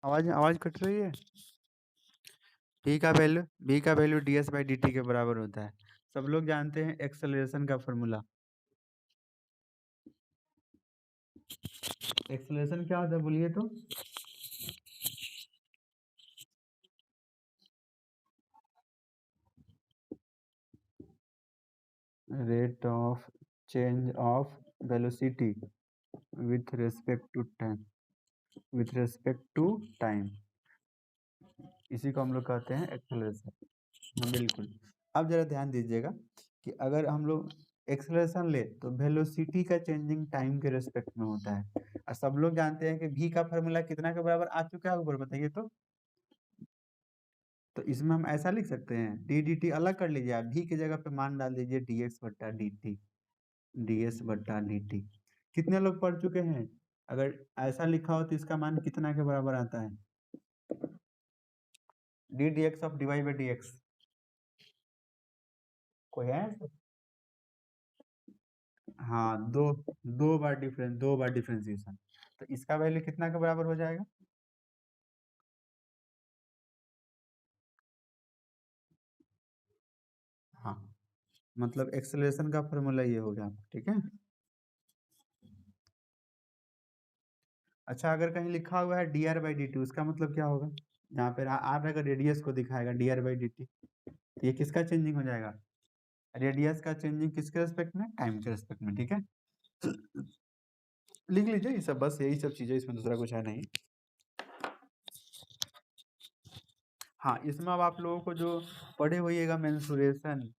आवाज आवाज कट रही है। बी का value D S by d t के बराबर होता है। सब लोग जानते हैं एक्सेलरेशन का फॉर्मूला। एक्सेलरेशन क्या होता है बोलिए तो? Rate of change of velocity with respect to time. With respect to time, इसी को हम लोग कहते हैं एक्सेलरेशन। हाँ बिल्कुल। अब जरा ध्यान दीजिएगा कि अगर हम लोग एक्सेलरेशन ले तो वेलोसिटी का चेंजिंग टाइम के रेस्पेक्ट में होता है। और सब लोग जानते हैं कि v का फॉर्मूला कितना के बराबर आ चुका है ऊपर, बताइए तो इसमें हम ऐसा लिख सकते हैं, डी डी टी अलग कर लीजिए, आप v की जगह पे मान डाल दीजिए डी एक्स बट्टा डी टी। डी एस बट्टा डी टी कितने लोग पढ़ चुके हैं? अगर ऐसा लिखा हो तो इसका मान कितना के बराबर आता है? D d x of dy by d x, कोई है? हाँ, दो बार डिफरेंशिएशन, तो इसका वैल्यू कितना के बराबर हो जाएगा? हाँ, मतलब एक्सेलरेशन का फॉर्मूला ये हो गया, ठीक है। अच्छा, अगर कहीं लिखा हुआ है D r by d T, उसका मतलब क्या होगा? यहाँ पे आर अगर रेडियस को दिखाएगा D r by d T, ये किसका चेंजिंग हो जाएगा? रेडियस का चेंजिंग किसके रेस्पेक्ट में? टाइम के रेस्पेक्ट में, ठीक है। लिख लीजिए ये सब, बस यही सब चीजें, इसमें दूसरा कुछ है नहीं। हाँ, इसमें अब आप लोगों को जो पढ़े होइएगा mensuration,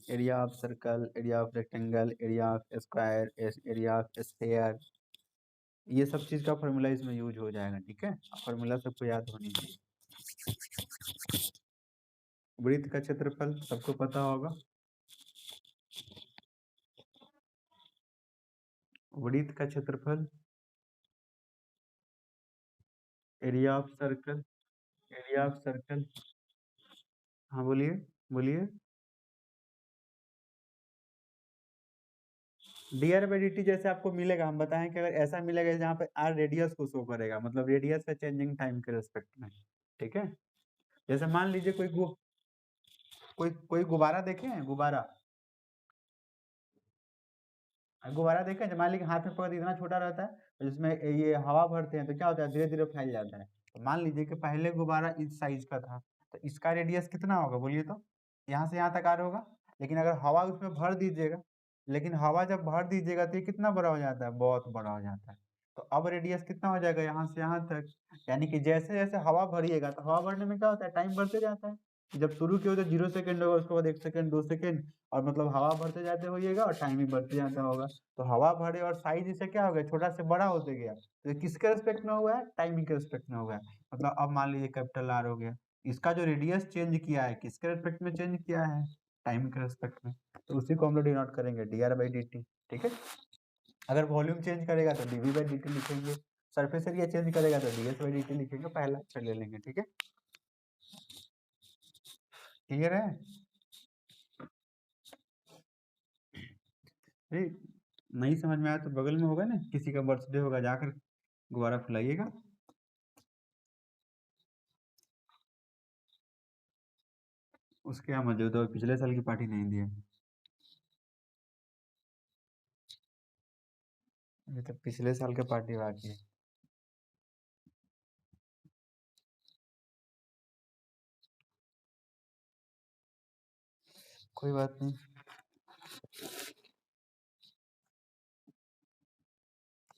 area of circle, area of rectangle, area of square, area of sphere, ये सब चीज का फॉर्मूला इसमें यूज हो जाएगा, ठीक है। फॉर्मूला सबको याद होनी चाहिए। वृत्त का क्षेत्रफल सबको पता होगा। वृत्त का क्षेत्रफल, area of circle, area of circle. हाँ बोलिए, बोलिए। D r by d T जैसे आपको मिलेगा, हम बताएं कि अगर ऐसा मिलेगा जहाँ पे आर रेडियस को शो करेगा, मतलब रेडियस का चेंजिंग टाइम के रेस्पेक्ट में, ठीक है। जैसे मान लीजिए कोई गुब्बारा देखे हैं? गुब्बारा, गुब्बारा देखे हैं? मान लीजिए हाथ में पकड़ इतना छोटा रहता है, और जिसमें ये हवा भरते हैं तो क्या होता है, धीरे धीरे फैल जाता है। तो मान लीजिए कि पहले गुब्बारा इस साइज का था, तो इसका रेडियस कितना होगा बोलिए तो? यहाँ से यहाँ तक आ रहा होगा। लेकिन अगर हवा उसमें भर दीजिएगा, लेकिन हवा जब भर दीजिएगा तो ये कितना बड़ा हो जाता है? बहुत बड़ा हो जाता है। तो अब रेडियस कितना हो जाएगा यहाँ से यहाँ तक? यानी कि जैसे जैसे हवा भरिएगा, तो हवा भरने में क्या होता है, टाइम बढ़ते जाता है। जब शुरू किया तो 0 सेकंड होगा, उसके बाद 1 सेकंड, 2 सेकंड, और मतलब हवा भरते जाते होइएगा और टाइम भी बढ़ते जाता होगा। तो हवा भरे और साइज इससे क्या हो गया, छोटा से बड़ा होते गया। तो ये किसके रेस्पेक्ट में हुआ है? टाइमिंग के रेस्पेक्ट में हुआ है। मतलब अब मान लीजिए कैपिटल आर हो गया, इसका जो रेडियस चेंज किया है किसके रेस्पेक्ट में चेंज किया है? टाइम के रेस्पेक्ट में। तो उसी को हम लोग डिनोट करेंगे D r by d T, ठीक है। अगर वॉल्यूम चेंज करेगा तो डीवी बाई डी टी लिखेंगे। सरफेस एरिया चेंज करेगा तो D S by d T लिखेंगे, पहला अक्षर ले लेंगे, ठीक है। क्लियर है? अरे, नहीं समझ में आया तो बगल में होगा ना, किसी का बर्थडे होगा, जाकर गुब्बारा फुलाइएगा। उसके यहाँ मौजूद हो, पिछले साल की पार्टी नहीं दिया। ये तो पिछले साल का पार्टी बाकी है। कोई बात नहीं,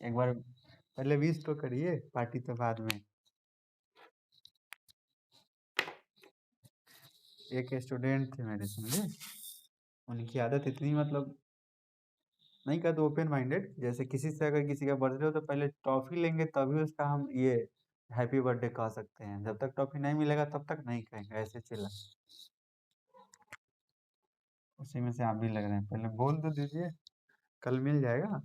एक बार पहले विश तो करिए, पार्टी तो बाद में। एक स्टूडेंट थे मेरे, समझे, उनकी आदत इतनी, मतलब नहीं कहते ओपन माइंडेड, जैसे किसी से अगर किसी का बर्थडे हो तो पहले टॉफी लेंगे तभी उसका हम ये हैप्पी बर्थडे कह सकते हैं, जब तक टॉफी नहीं मिलेगा तब तक नहीं कहेंगे, ऐसे चिल्ला। उसी में से आप भी लग रहे हैं, पहले बोल तो दीजिए, कल मिल जाएगा।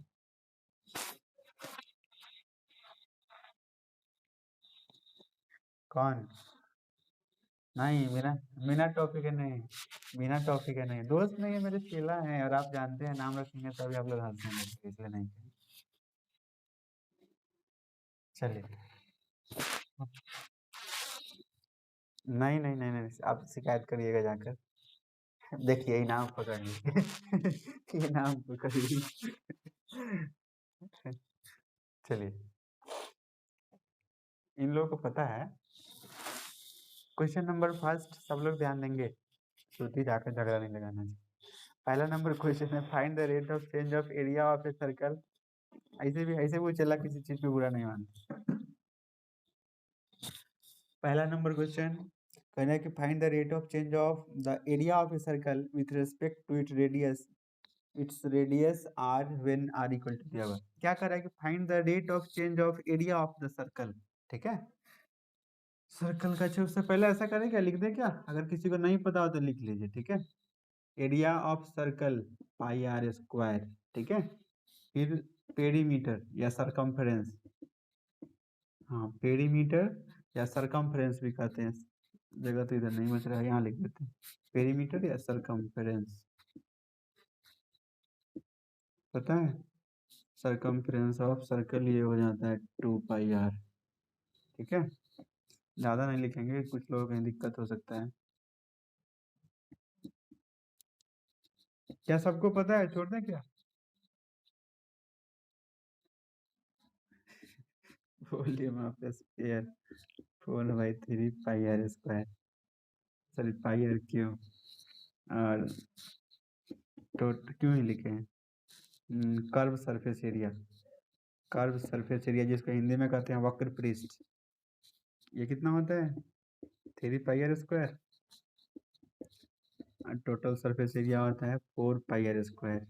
कौन? नहीं, बिना बिना टॉफी के नहीं, बिना टॉफी के नहीं, दोस्त नहीं है मेरे, चेला है, और आप जानते हैं नाम रखेंगे तभी आप लोग हंसेंगे, इसलिए नहीं। चलिए। नहीं नहीं नहीं नहीं, आप शिकायत करिएगा जाकर। देखिए इनाम पकड़ लीजिए। इनाम पकड़ लीजिए। चलिए, इन लोगों को पता है। क्वेश्चन नंबर फर्स्ट सब लोग ध्यान देंगे, श्रुति जाकर झगड़ा नहीं लगाना चाहिए। पहला नंबर क्वेश्चन है, find the rate of change of area of a circle. ऐसे वो चला, किसी चीज पे बुरा नहीं मानता। पहला नंबर क्वेश्चन कहना है कि find the rate of change of the area of a circle with respect to its radius r when r equal to the. क्या कर रहा है कि find the rate of change of area of the circle. ठीक है, circle का अच्छे उससे पहले ऐसा करें, क्या लिख दे, क्या अगर किसी को नहीं पता हो तो लिख लीजिए। ठीक है, area of circle pi r square. ठीक है, फिर पेरीमीटर या सरकमफ्रेंस, हाँ पेरीमीटर या सरकमफ्रेंस भी कहते हैं, जगह तो इधर नहीं बच रहा है, यहाँ लिख देते हैं पेरीमीटर या सरकमफ्रेंस। पता है सरकमफ्रेंस ऑफ सर्कल ये हो जाता है 2 पाई आर। ठीक है, ज़्यादा नहीं लिखेंगे, कुछ लोगों को दिक्कत हो सकता है। क्या सबको पता है, छोड़ दें क्या? Volume of sphere 4/3 pi r square, sorry pi r cube, और क्यों ही लिखे हैं curve surface area. Curve surface area जिसको हिंदी में कहते हैं वक्र पृष्ठ, ये कितना होता है 3 पाई आर स्क्वायर, और टोटल सरफेस एरिया होता है 4 पाई आर स्क्वायर।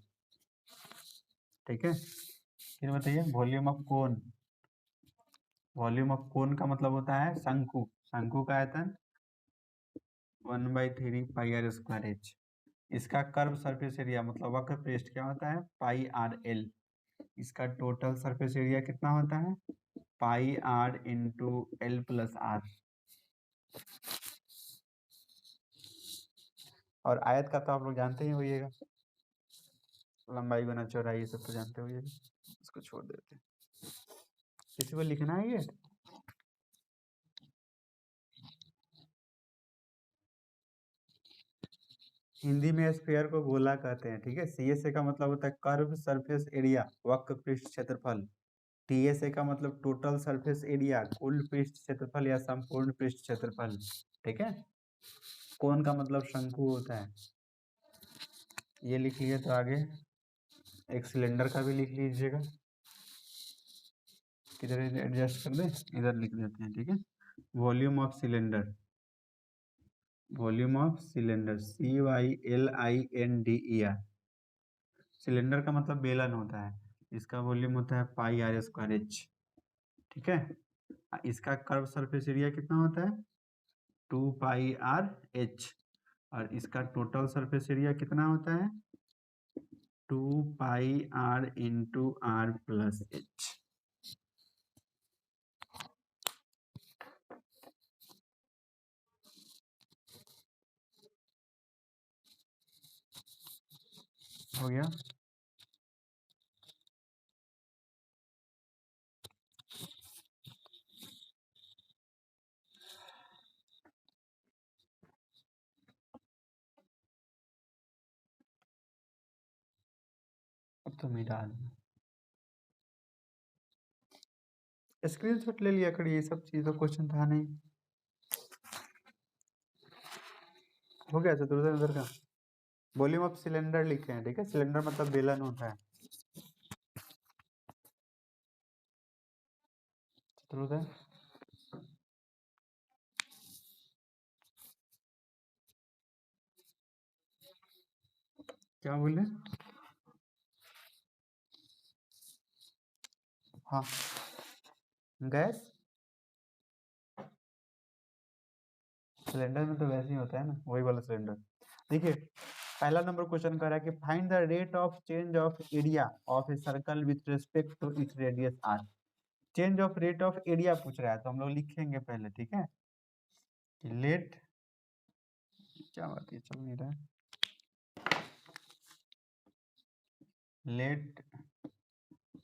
ठीक है, फिर बताइए volume of cone. Volume of cone का मतलब होता है शंकु, शंकु का आयतन 1/3 पाई आर स्क्वायर एच। इसका कर्व सरफेस एरिया मतलब वक्र पृष्ठ क्या होता है πr/l। इसका टोटल सरफेस एरिया कितना होता है πr × l+r। और आयत का तो आप लोग जानते ही होइएगा, लंबाई गुना चौड़ाई, ये सब तो जानते होइएगा, इसको छोड़ देते हैं। किसी को लिखना है ये? हिंदी में स्फीयर को गोला कहते हैं। ठीक है, CSA का मतलब होता है कर्व सरफेस एरिया, वक्र पृष्ठ क्षेत्रफल। TSA का मतलब टोटल सरफेस एरिया, कुल पृष्ठ क्षेत्रफल या संपूर्ण पृष्ठ क्षेत्रफल। ठीक है, कोन का मतलब शंकु होता है, ये लिख लिए। तो आगे एक सिलेंडर का भी लिख लीजिएगा, किधर एडजस्ट कर दे, इधर लिख देते हैं। ठीक है, volume of cylinder, volume of cylinder CYLINDER। Cylinder का मतलब बेलन होता है, इसका वॉल्यूम होता है πr²h। ठीक है, इसका कर्व सरफेस एरिया कितना होता है 2πr/h, और इसका टोटल सरफेस एरिया कितना होता है 2πr × r+h। हो गया? अब तो मिटा स्क्रीनशॉट ले लिया करिए, ये सब चीज तो क्वेश्चन था नहीं। हो गया शत्रुघ्न इधर का। वॉल्यूम ऑफ सिलेंडर लिखे हैं। ठीक है, सिलेंडर मतलब बेलन होता है। शत्रुघ्न क्या बोले? हाँ, गैस सिलेंडर में तो वैसे ही होता है ना, वही वाला सिलेंडर। देखिए पहला नंबर क्वेश्चन कर रहा है कि find the rate of change of area of a circle with respect to its radius r. Change of rate of area पूछ रहा है, तो हम लोग लिखेंगे पहले। ठीक है, कि लेट, क्या बात है चल नहीं रहा है, late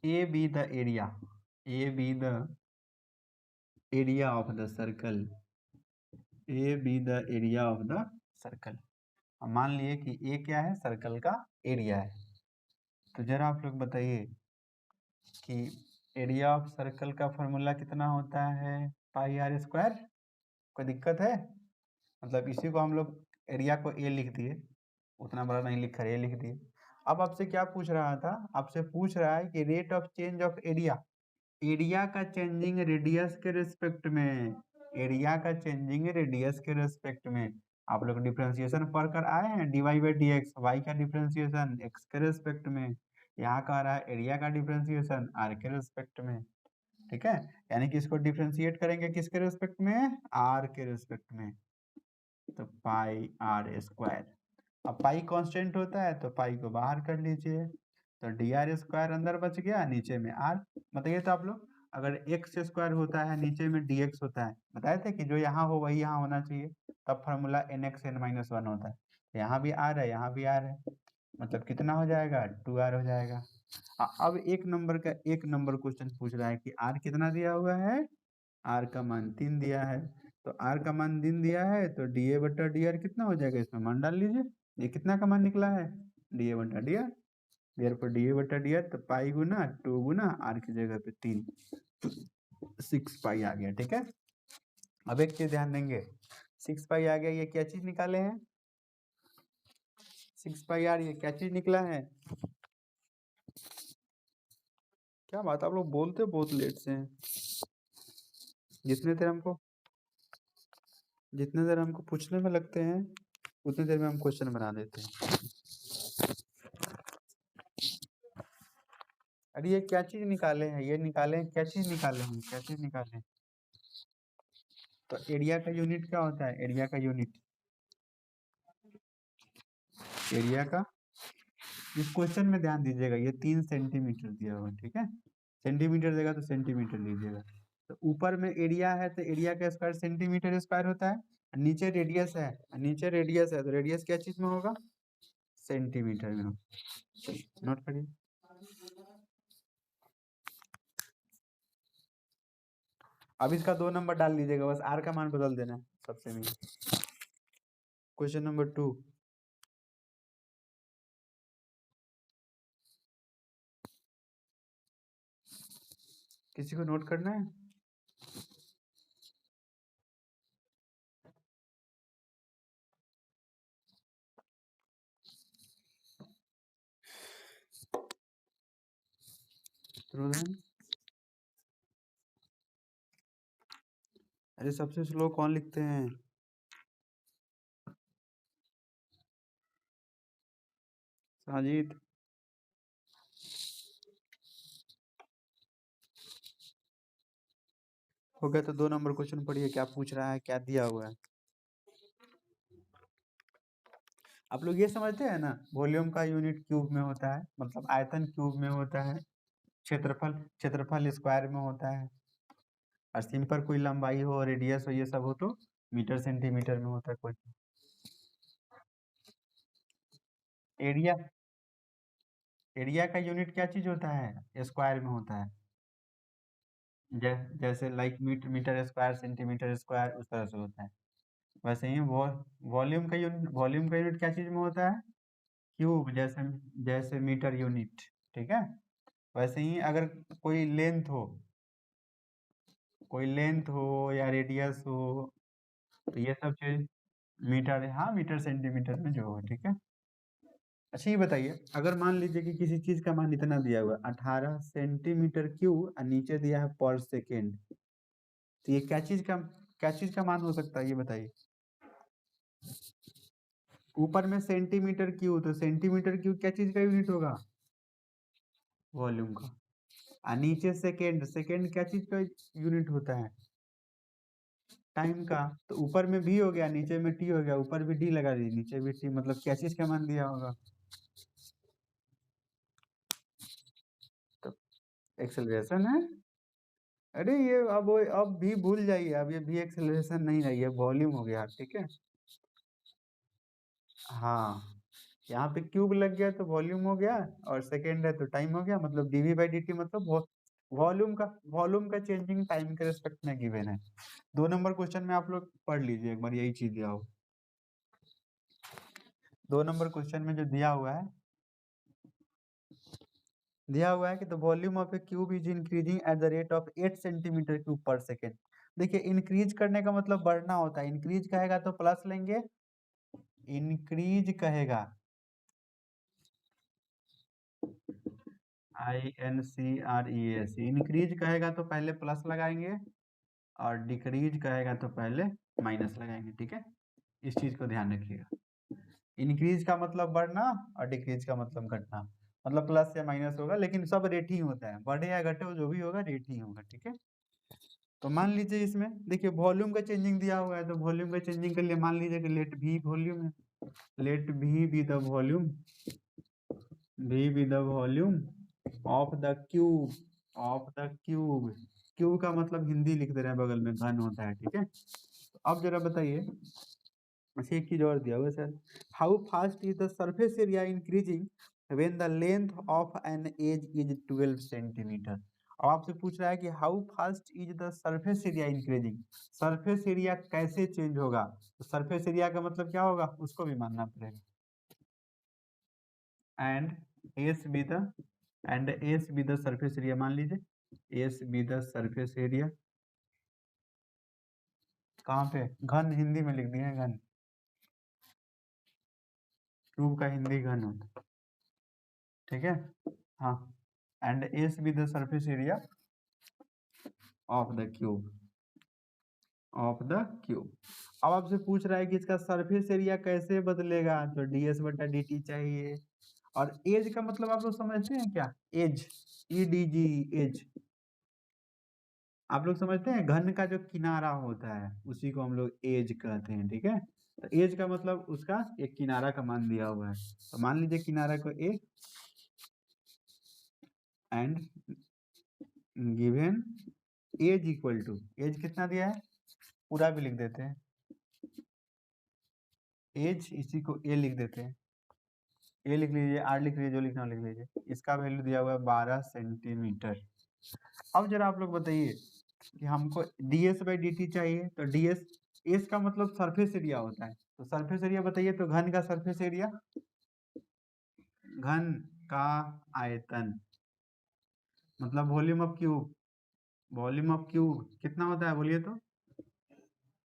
A be the area, A be the area of the circle A be the area of the circle. अब मान लिए कि ए क्या है, सर्कल का एरिया है। तो जरा आप लोग बताइए कि एरिया ऑफ सर्कल का फॉर्मूला कितना होता है, पाई आर स्क्वायर। कोई दिक्कत है? मतलब इसी को हम लोग एरिया को ए लिख दिए, उतना बड़ा नहीं लिख कर ए लिख दिए। अब आपसे क्या पूछ रहा था, आपसे पूछ रहा है कि rate of change of area, area का चेंजिंग रेडियस के रिस्पेक्ट में, एरिया का चेंजिंग रेडियस के रिस्पेक्ट में। आप लोग डिफरेंशिएशन पढ़ कर आए हैं, dy by d x, y का डिफरेंशिएशन x के रिस्पेक्ट में, यहाँ कह रहा है एरिया का डिफरेंशिएशन r के रिस्पेक्ट में। ठीक है, यानी कि इसको डिफरेंशिएट करेंगे किसके रिस्पेक्ट में, r के रिस्पेक्ट में। तो पाई आर स्क्वायर, अब पाई कांस्टेंट होता है तो पाई को बाहर कर लीजिए, तो डी आर स्क्वायर अंदर बच गया, नीचे में आर। बताइए तो आप लोग, अगर एक्स स्क्वायर होता है नीचे में डी एक्स होता है, बताए थे कि जो यहाँ हो वही यहाँ होना चाहिए, तब formula n x n minus one होता है। तो यहाँ भी आर है, यहाँ भी आर है, मतलब कितना हो जाएगा, टू आर हो जाएगा। अब एक नंबर क्वेश्चन पूछ रहा है कि आर कितना दिया हुआ है, आर का मान 3 दिया है। तो आर का मान 3 दिया है तो डी ए बटा डी आर कितना हो जाएगा, इसमें मान डाल लीजिए। ये कितना का मान निकला है, डी ए बटा डी आर। देयर पर डी ए बटा डी आर, तो पाई गुना 2 गुना आर की जगह पे 3, 6 पाई आ गया। ठीक है, अब एक चीज ध्यान देंगे, 6 पाई आ गया, ये क्या चीज निकाले हैं, 6 पाई आर, ये क्या चीज निकला है। क्या बात, आप लोग बोलते बहुत लेट से हैं। जितने देर हमको पूछने में लगते हैं, उतनी देर में हम क्वेश्चन बना देते हैं। अरे ये क्या चीज निकाले हैं, ये निकाले हैं, क्या चीज निकाले हैं, क्या चीज निकाले हैं। तो एरिया का यूनिट क्या होता है, एरिया का यूनिट, एरिया का, इस क्वेश्चन में ध्यान दीजिएगा, ये 3 सेंटीमीटर दिया हुआ है। ठीक है, सेंटीमीटर देगा तो सेंटीमीटर लीजिएगा। तो ऊपर में एरिया है तो एरिया का स्क्वायर सेंटीमीटर स्क्वायर होता है, नीचे रेडियस है, नीचे रेडियस है तो रेडियस क्या चीज में होगा, सेंटीमीटर में होगा। नोट करिए। अब इसका 2 नंबर डाल लीजिएगा, बस आर का मान बदल देना है सबसे में। क्वेश्चन नंबर 2, किसी को नोट करना है। अरे सबसे स्लो कौन लिखते हैं, साजिद। हो गया तो 2 नंबर क्वेश्चन पढ़िए, क्या पूछ रहा है, क्या दिया हुआ है। आप लोग ये समझते हैं ना, वॉल्यूम का यूनिट क्यूब में होता है, मतलब आयतन क्यूब में होता है, क्षेत्रफल स्क्वायर में होता है, और सिंपल कोई लंबाई हो, रेडियस हो, ये सब हो तो मीटर सेंटीमीटर में होता है। कोई एरिया, एरिया का यूनिट क्या चीज होता है, स्क्वायर में होता है। जैसे like metre square, centimetre square, उस तरह से होता है। वैसे ही वॉल्यूम का यूनिट क्या चीज में होता है, क्यूब, जैसे जैसे मीटर यूनिट। ठीक है, वैसे ही अगर कोई लेंथ हो, या रेडियस हो, तो ये सब चीज मीटर, हाँ मीटर सेंटीमीटर में जो हो। ठीक है, अच्छा ये बताइए, अगर मान लीजिए कि किसी चीज का मान इतना दिया हुआ 18 सेंटीमीटर क्यूब और नीचे दिया है पर सेकेंड, तो ये क्या चीज का मान हो सकता है, ये बताइए। ऊपर में सेंटीमीटर क्यूब, तो सेंटीमीटर क्यूब क्या चीज का यूनिट होगा, वॉल्यूम का। और नीचे सेकेंड, सेकेंड क्या चीज का यूनिट होता है, टाइम का। तो ऊपर में भी हो गया, नीचे में टी हो गया, ऊपर भी डी लगा दी, नीचे भी टी, मतलब क्या चीज का मान दिया होगा, तो एक्सेलरेशन है। अरे ये अब भी भूल जाइए, अब ये भी एक्सेलरेशन नहीं है, ये वॉल्यूम हो गया। ठीक है, हाँ, यहाँ पे क्यूब लग गया तो वॉल्यूम हो गया, और सेकेंड है तो टाइम हो गया, मतलब डीवी बाई डी टी, मतलब वॉल्यूम का चेंजिंग टाइम के रिस्पेक्ट में गिवन है। 2 नंबर क्वेश्चन में आप लोग पढ़ लीजिए एक बार, यही चीज दिया हो। 2 नंबर क्वेश्चन में जो दिया हुआ है कि the volume of A cube is increasing at the rate of 8 centimetre cube पर सेकेंड। देखिए इंक्रीज करने का मतलब बढ़ना होता है, इंक्रीज कहेगा तो प्लस लेंगे, इंक्रीज कहेगा INCREAS, इंक्रीज कहेगा तो पहले प्लस लगाएंगे और डिक्रीज कहेगा तो पहले माइनस लगाएंगे, ठीक है। इस चीज को ध्यान रखिएगा, इंक्रीज का मतलब बढ़ना और डिक्रीज का मतलब घटना, मतलब प्लस या माइनस होगा, लेकिन सब रेट ही होता है, बढ़े या घटे जो भी होगा रेट ही होगा, ठीक है। तो मान लीजिए इसमें देखिए वॉल्यूम का चेंजिंग दिया हुआ है, तो वॉल्यूम का चेंजिंग के लिए मान लीजिए कि लेट भी वॉल्यूम है, लेट भी बी द वॉल्यूम, भी B the volume of the cube, cube का मतलब हिंदी लिख दे रहे हैं बगल में, घन होता है, ठीक है। तो अब जरा बताइए, अच्छा एक चीज और दिया हुआ है sir, how fast is the surface area increasing when the length of an edge is 12 centimetre. अब आपसे पूछ रहा है कि how fast is the surface area increasing, surface area कैसे चेंज होगा, तो सरफेस एरिया का मतलब क्या होगा उसको भी मानना पड़ेगा। And S be the surface area, मान लीजिए S be the surface area, कहाँ पे घन हिंदी में लिख दिए हैं, घन, क्यूब का हिंदी घन होता है, ठीक है। हाँ, and S be the surface area of the cube, अब आपसे पूछ रहा है कि इसका सरफेस एरिया कैसे बदलेगा, तो ds बटा dt चाहिए। और एज का मतलब आप लोग समझते हैं क्या, एज, EDG, एज, आप लोग समझते हैं घन का जो किनारा होता है उसी को हम लोग एज कहते हैं, ठीक है। तो एज का मतलब उसका एक किनारा का मान दिया हुआ है, तो मान लीजिए किनारा को a and given edge equal to, edge कितना दिया है पूरा भी लिख देते हैं, एज इसी को ए लिख देते हैं, ए लिख लीजिए, आर लिख लीजिए, जो लिखना हो लिख लीजिए। इसका वैल्यू दिया हुआ है 12 सेंटीमीटर। अब जरा आप लोग बताइए कि हमको ds बाई dt चाहिए, तो ds, एस का मतलब सरफेस एरिया होता है, तो सरफेस एरिया बताइए, तो घन का सरफेस एरिया, घन का आयतन, मतलब वॉल्यूम ऑफ क्यूब, कितना होता है बोलिए तो,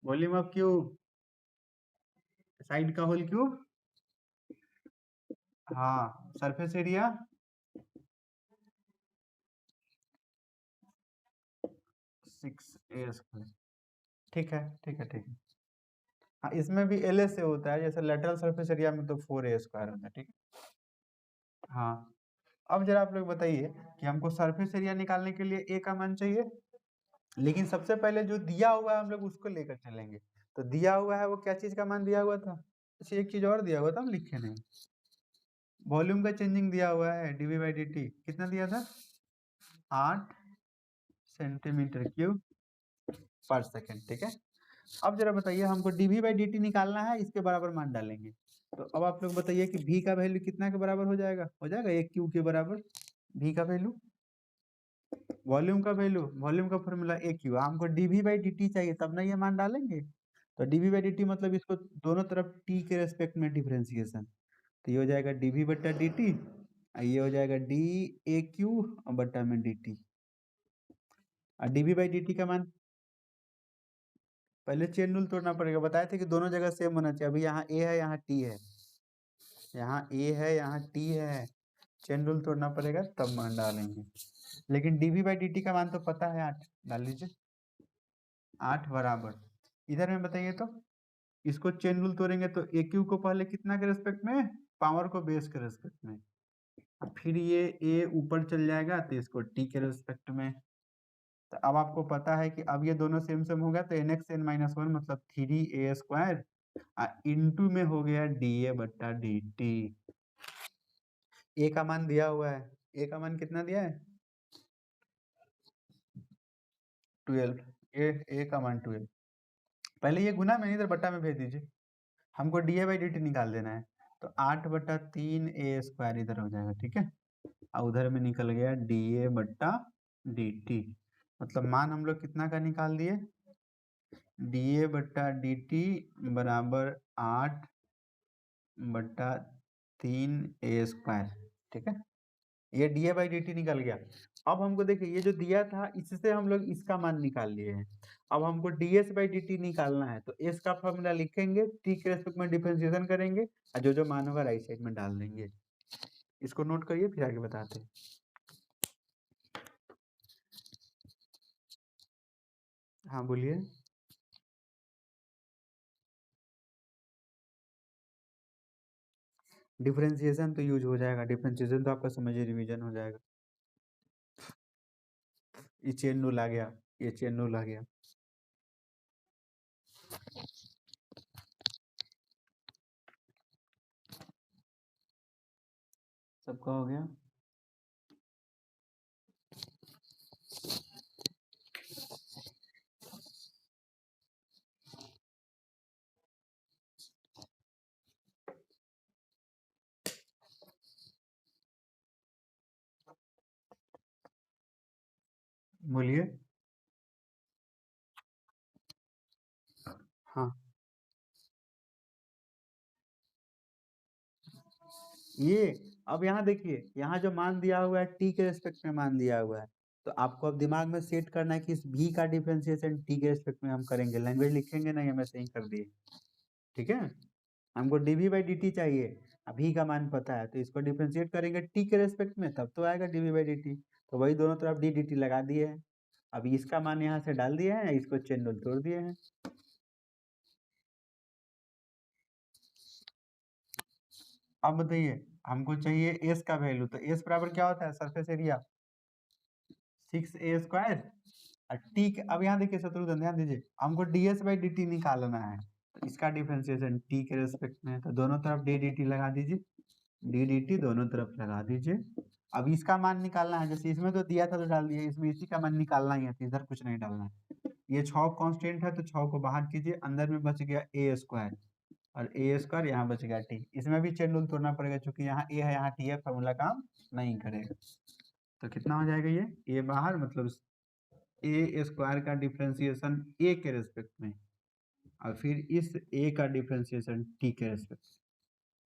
वॉल्यूम ऑफ क्यूब साइड का होल क्यूब, हाँ, सरफेस एरिया 6a स्क्वायर, ठीक है, हाँ, इसमें भी LS से होता है, जैसे लेटरल सरफेस एरिया में तो 4a स्क्वायर होता है, ठीक है। हाँ, अब जरा आप लोग बताइए कि हमको सरफेस एरिया निकालने के लिए ए का मान चाहिए, लेकिन सबसे पहले जो दिया हुआ है हम लोग उसको लेकर चलेंगे। तो दिया हुआ है वो क्या चीज का मान दिया हुआ था, अच्छा एक चीज और दिया हुआ था, हम लिखे नहीं, वॉल्यूम का चेंजिंग दिया हुआ है dv बाई dt, कितना दिया था 8 सेंटीमीटर क्यूब पर सेकेंड, ठीक है। अब जरा बताइए हमको dv बाई dt निकालना है, इसके बराबर मान डालेंगे। तो अब आप लोग बताइए कि v का वैल्यू कितना के बराबर हो जाएगा 1 क्यूब के बराबर, v का वैल्यू, वॉल्यूम का फॉर्मूला ए क्यू, हमको dv बाई dt चाहिए, तब ना ये मान डालेंगे। तो dv बाई dt मतलब इसको दोनों तरफ t के रेस्पेक्ट में डिफरेंशिएशन, तो ये हो जाएगा dv बट्टा dt, ये हो जाएगा d a क्यू बट्टा में dt, और dv बाई dt का मान, पहले चेन रूल तोड़ना पड़ेगा, बताए थे कि दोनों जगह सेम होना चाहिए, अभी यहाँ a है यहाँ t है, यहाँ a है यहाँ t है, चेन रूल तोड़ना पड़ेगा तब मान डालेंगे। लेकिन dv बाई dt का मान तो पता है 8, डाल लीजिए 8 बराबर, इधर में बताइए तो, इसको चेन रूल तोड़ेंगे तो ए क्यू को पहले कितना के रेस्पेक्ट में, पावर को बेस के रेस्पेक्ट में, फिर ये ए ऊपर चल जाएगा तो इसको टी के रेस्पेक्ट में। तो अब आपको पता है कि अब ये दोनों सेम सेम हो गया, तो n x n minus one मतलब 3a स्क्वायर इंटू में हो गया डी ए बट्टा डी टी। ए का मान दिया हुआ है, ए का मान कितना दिया है 12, ए का मान 12, पहले ये गुना में इधर बट्टा में भेज दीजिए, हमको D A by d T निकाल देना है, तो 8 बट्टा 3a स्क्वायर इधर हो जाएगा, ठीक है, और उधर में निकल गया डी ए बट्टा डी टी, मतलब मान हम लोग कितना का निकाल दिए, डी ए बट्टा डी टी बराबर 8/3 ए स्क्वायर। ठीक है, ये D A by d T निकल गया। अब हमको देखिए ये जो दिया था इससे हम लोग इसका मान निकाल लिए हैं। अब हमको D S by d T निकालना है, तो एस का फॉर्मूला लिखेंगे, टी के रेस्पेक्ट में डिफरेंशिएशन करेंगे और जो जो मान होगा राइट साइड में डाल देंगे। इसको नोट करिए फिर आगे बताते हैं। हाँ बोलिए। डिफरेंशिएशन तो यूज हो जाएगा, डिफरेंशिएशन तो आपका समझिए रिवीजन हो जाएगा। ये चेन रूल आ गया, ये चेन रूल आ गया। सबका हो गया। बोलिए। हाँ, ये अब यहाँ देखिए, यहाँ जो मान दिया हुआ है टी के रेस्पेक्ट में मान दिया हुआ है, तो आपको अब दिमाग में सेट करना है कि इस भी का डिफरेंशिएशन टी के रेस्पेक्ट में हम करेंगे। लैंग्वेज लिखेंगे नहीं, हमें सही कर दिए। ठीक है, हमको डीवी बाई डी टी चाहिए, अभी का मान पता है, तो इसको डिफरेंशिएट करेंगे टी के रेस्पेक्ट में, तब तो आएगा डीवी बाई डी टी। तो वही दोनों तरफ डी डी टी लगा दिए हैं। अभी इसका मान यहाँ से डाल दिए हैं, इसको चेन रूल तोड़ दिए हैं। अब बताइए, हमको चाहिए एस का वैल्यू, तो एस बराबर क्या होता है, सरफेस एरिया 6a² और टी के, अब यहाँ देखिए शत्रुघ्न ध्यान दीजिए, हमको ds बाई डी टी निकालना है, तो इसका डिफरेंशिएशन टी के रेस्पेक्ट में है, तो दोनों तरफ डी डी टी लगा दीजिए, डी डी टी दोनों तरफ लगा दीजिए। अब इसका मान निकालना है, जैसे इसमें तो दिया था तो डाल दिया, इसमें इसी का मान निकालना ही है, तो इधर कुछ नहीं डालना है। ये 6 कांस्टेंट है, तो 6 को बाहर कीजिए, अंदर में बच गया ए स्क्वायर, और ए स्क्वायर यहाँ बच गया टी। इसमें भी चेन रूल तोड़ना पड़ेगा, क्योंकि यहाँ ए है यहाँ टी है, फॉर्मूला काम नहीं करेगा। तो कितना हो जाएगा, ये बाहर, मतलब ए स्क्वायर का डिफरेंशिएशन ए के रेस्पेक्ट में, और फिर इस ए का डिफरेंशिएशन टी के रेस्पेक्ट,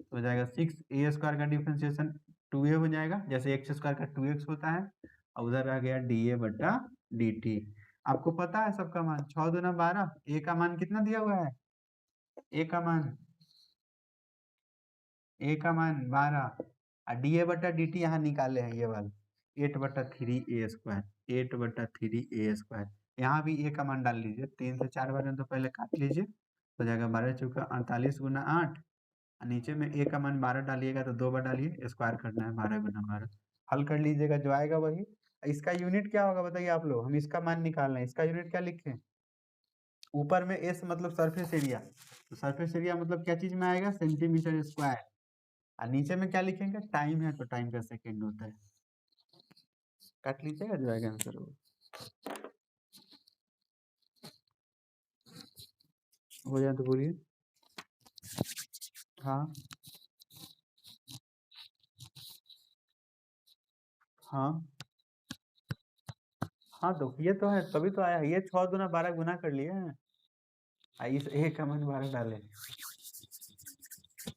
तो हो जाएगा 6a² का डिफरेंशिएशन 2a हो जाएगा, जैसे x स्क्वायर का 2x होता है, और उधर आ गया dA बटा dt। आपको पता है सबका मान 6 दूना 12, a का मान कितना दिया हुआ है, a का मान 12, और dA बटा dt यहाँ निकाले हैं, ये वाला 8/3a², 8/3a²। यहाँ भी a का मान डाल लीजिए, 3 से 4 बार तो पहले काट लीजिए, हो जाएगा 12 चौका 48 गुना 8, नीचे में a का मान 12 डालिएगा, तो 2 बार डालिए, स्क्वायर करना है, 12 गुना 12 हल कर लीजिएगा, जो आएगा वही। इसका यूनिट क्या होगा बताइए आप लोग, हम इसका मान निकाल रहे हैं, इसका यूनिट क्या लिखें, ऊपर में एस मतलब सरफेस एरिया, तो सरफेस एरिया मतलब क्या चीज में आएगा, सेंटीमीटर स्क्वायर, और नीचे में क्या लिखेंगे, टाइम है, तो टाइम का सेकेंड होता है। काट लीजिएगा, जो आएगा आंसर वो हो जाए तो बोलिए। हाँ हाँ हाँ, तो ये तो है, तभी तो आया, ये 6 दूना 12 गुना कर लिए हैं, इस ए का मान 12 डाले।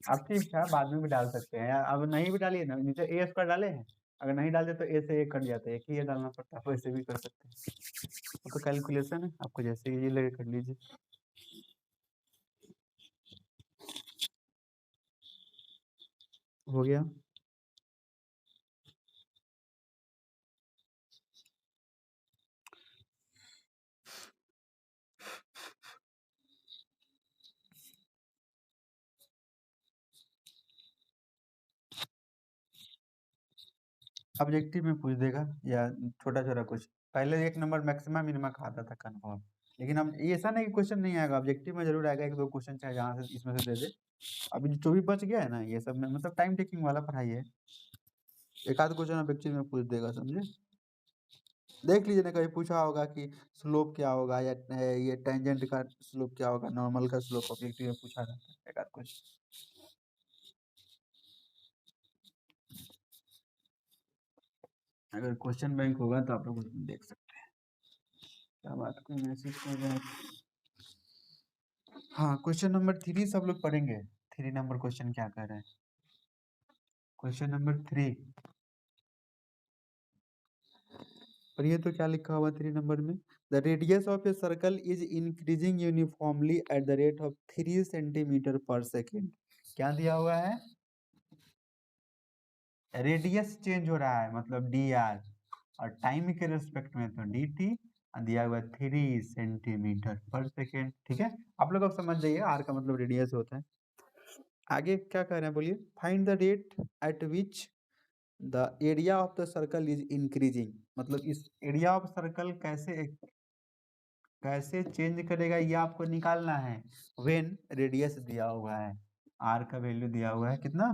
अब ठीक है, बाद में भी डाल सकते हैं, अब नहीं भी डालिए ना, नीचे ए स्क्वायर डाले हैं, अगर नहीं डालते तो ए से ए कट जाता है, एक ही ए डालना पड़ता है, वैसे भी कर सकते हैं। वो तो कैलकुलेशन है, आपको जैसे ये लगे कर लीजिए। हो गया। ऑब्जेक्टिव में पूछ देगा या छोटा छोटा कुछ, पहले 1 नंबर मैक्सिमम मिनिमम खाता था कन्फर्म, लेकिन अब ये ऐसा नहीं कि क्वेश्चन नहीं आएगा, ऑब्जेक्टिव में जरूर आएगा, 1-2 क्वेश्चन चाहे जहाँ से इसमें से दे दे। अभी जो भी बच गया है ना, ये सब में मतलब टाइम टेकिंग वाला पढ़ाई है, एक आध क्वेश्चन ऑब्जेक्टिव में पूछ देगा, समझे। देख लीजिए ना, कहीं पूछा होगा कि स्लोप क्या होगा, या ये टेंजेंट का स्लोप क्या होगा, नॉर्मल का स्लोप ऑब्जेक्टिव में पूछा रहता है एक आध कुछ। अगर क्वेश्चन बैंक होगा तो आप लोग उसमें देख सकते हैं। क्या बात, कोई मैसेज कर रहा है? हाँ, क्वेश्चन नंबर 3 सब लोग पढ़ेंगे। 3 नंबर क्वेश्चन क्या कह रहे हैं? क्वेश्चन नंबर 3 पढ़िए तो क्या लिखा हुआ 3 नंबर में। The radius of a circle is increasing uniformly eight the rate of 3 centimetre per second. क्या दिया हुआ है? रेडियस चेंज हो रहा है मतलब डी आर, और टाइम के रेस्पेक्ट में तो डी टी, दिया हुआ 3 सेंटीमीटर पर सेकेंड। ठीक है, आप लोग अब समझ जाइए आर का मतलब रेडियस होता है। आगे क्या कह रहे हैं बोलिए। Find the rate at which the area of the circle is increasing, मतलब इस एरिया ऑफ सर्कल कैसे कैसे चेंज करेगा ये आपको निकालना है। व्हेन रेडियस दिया हुआ है, आर का वैल्यू दिया हुआ है कितना,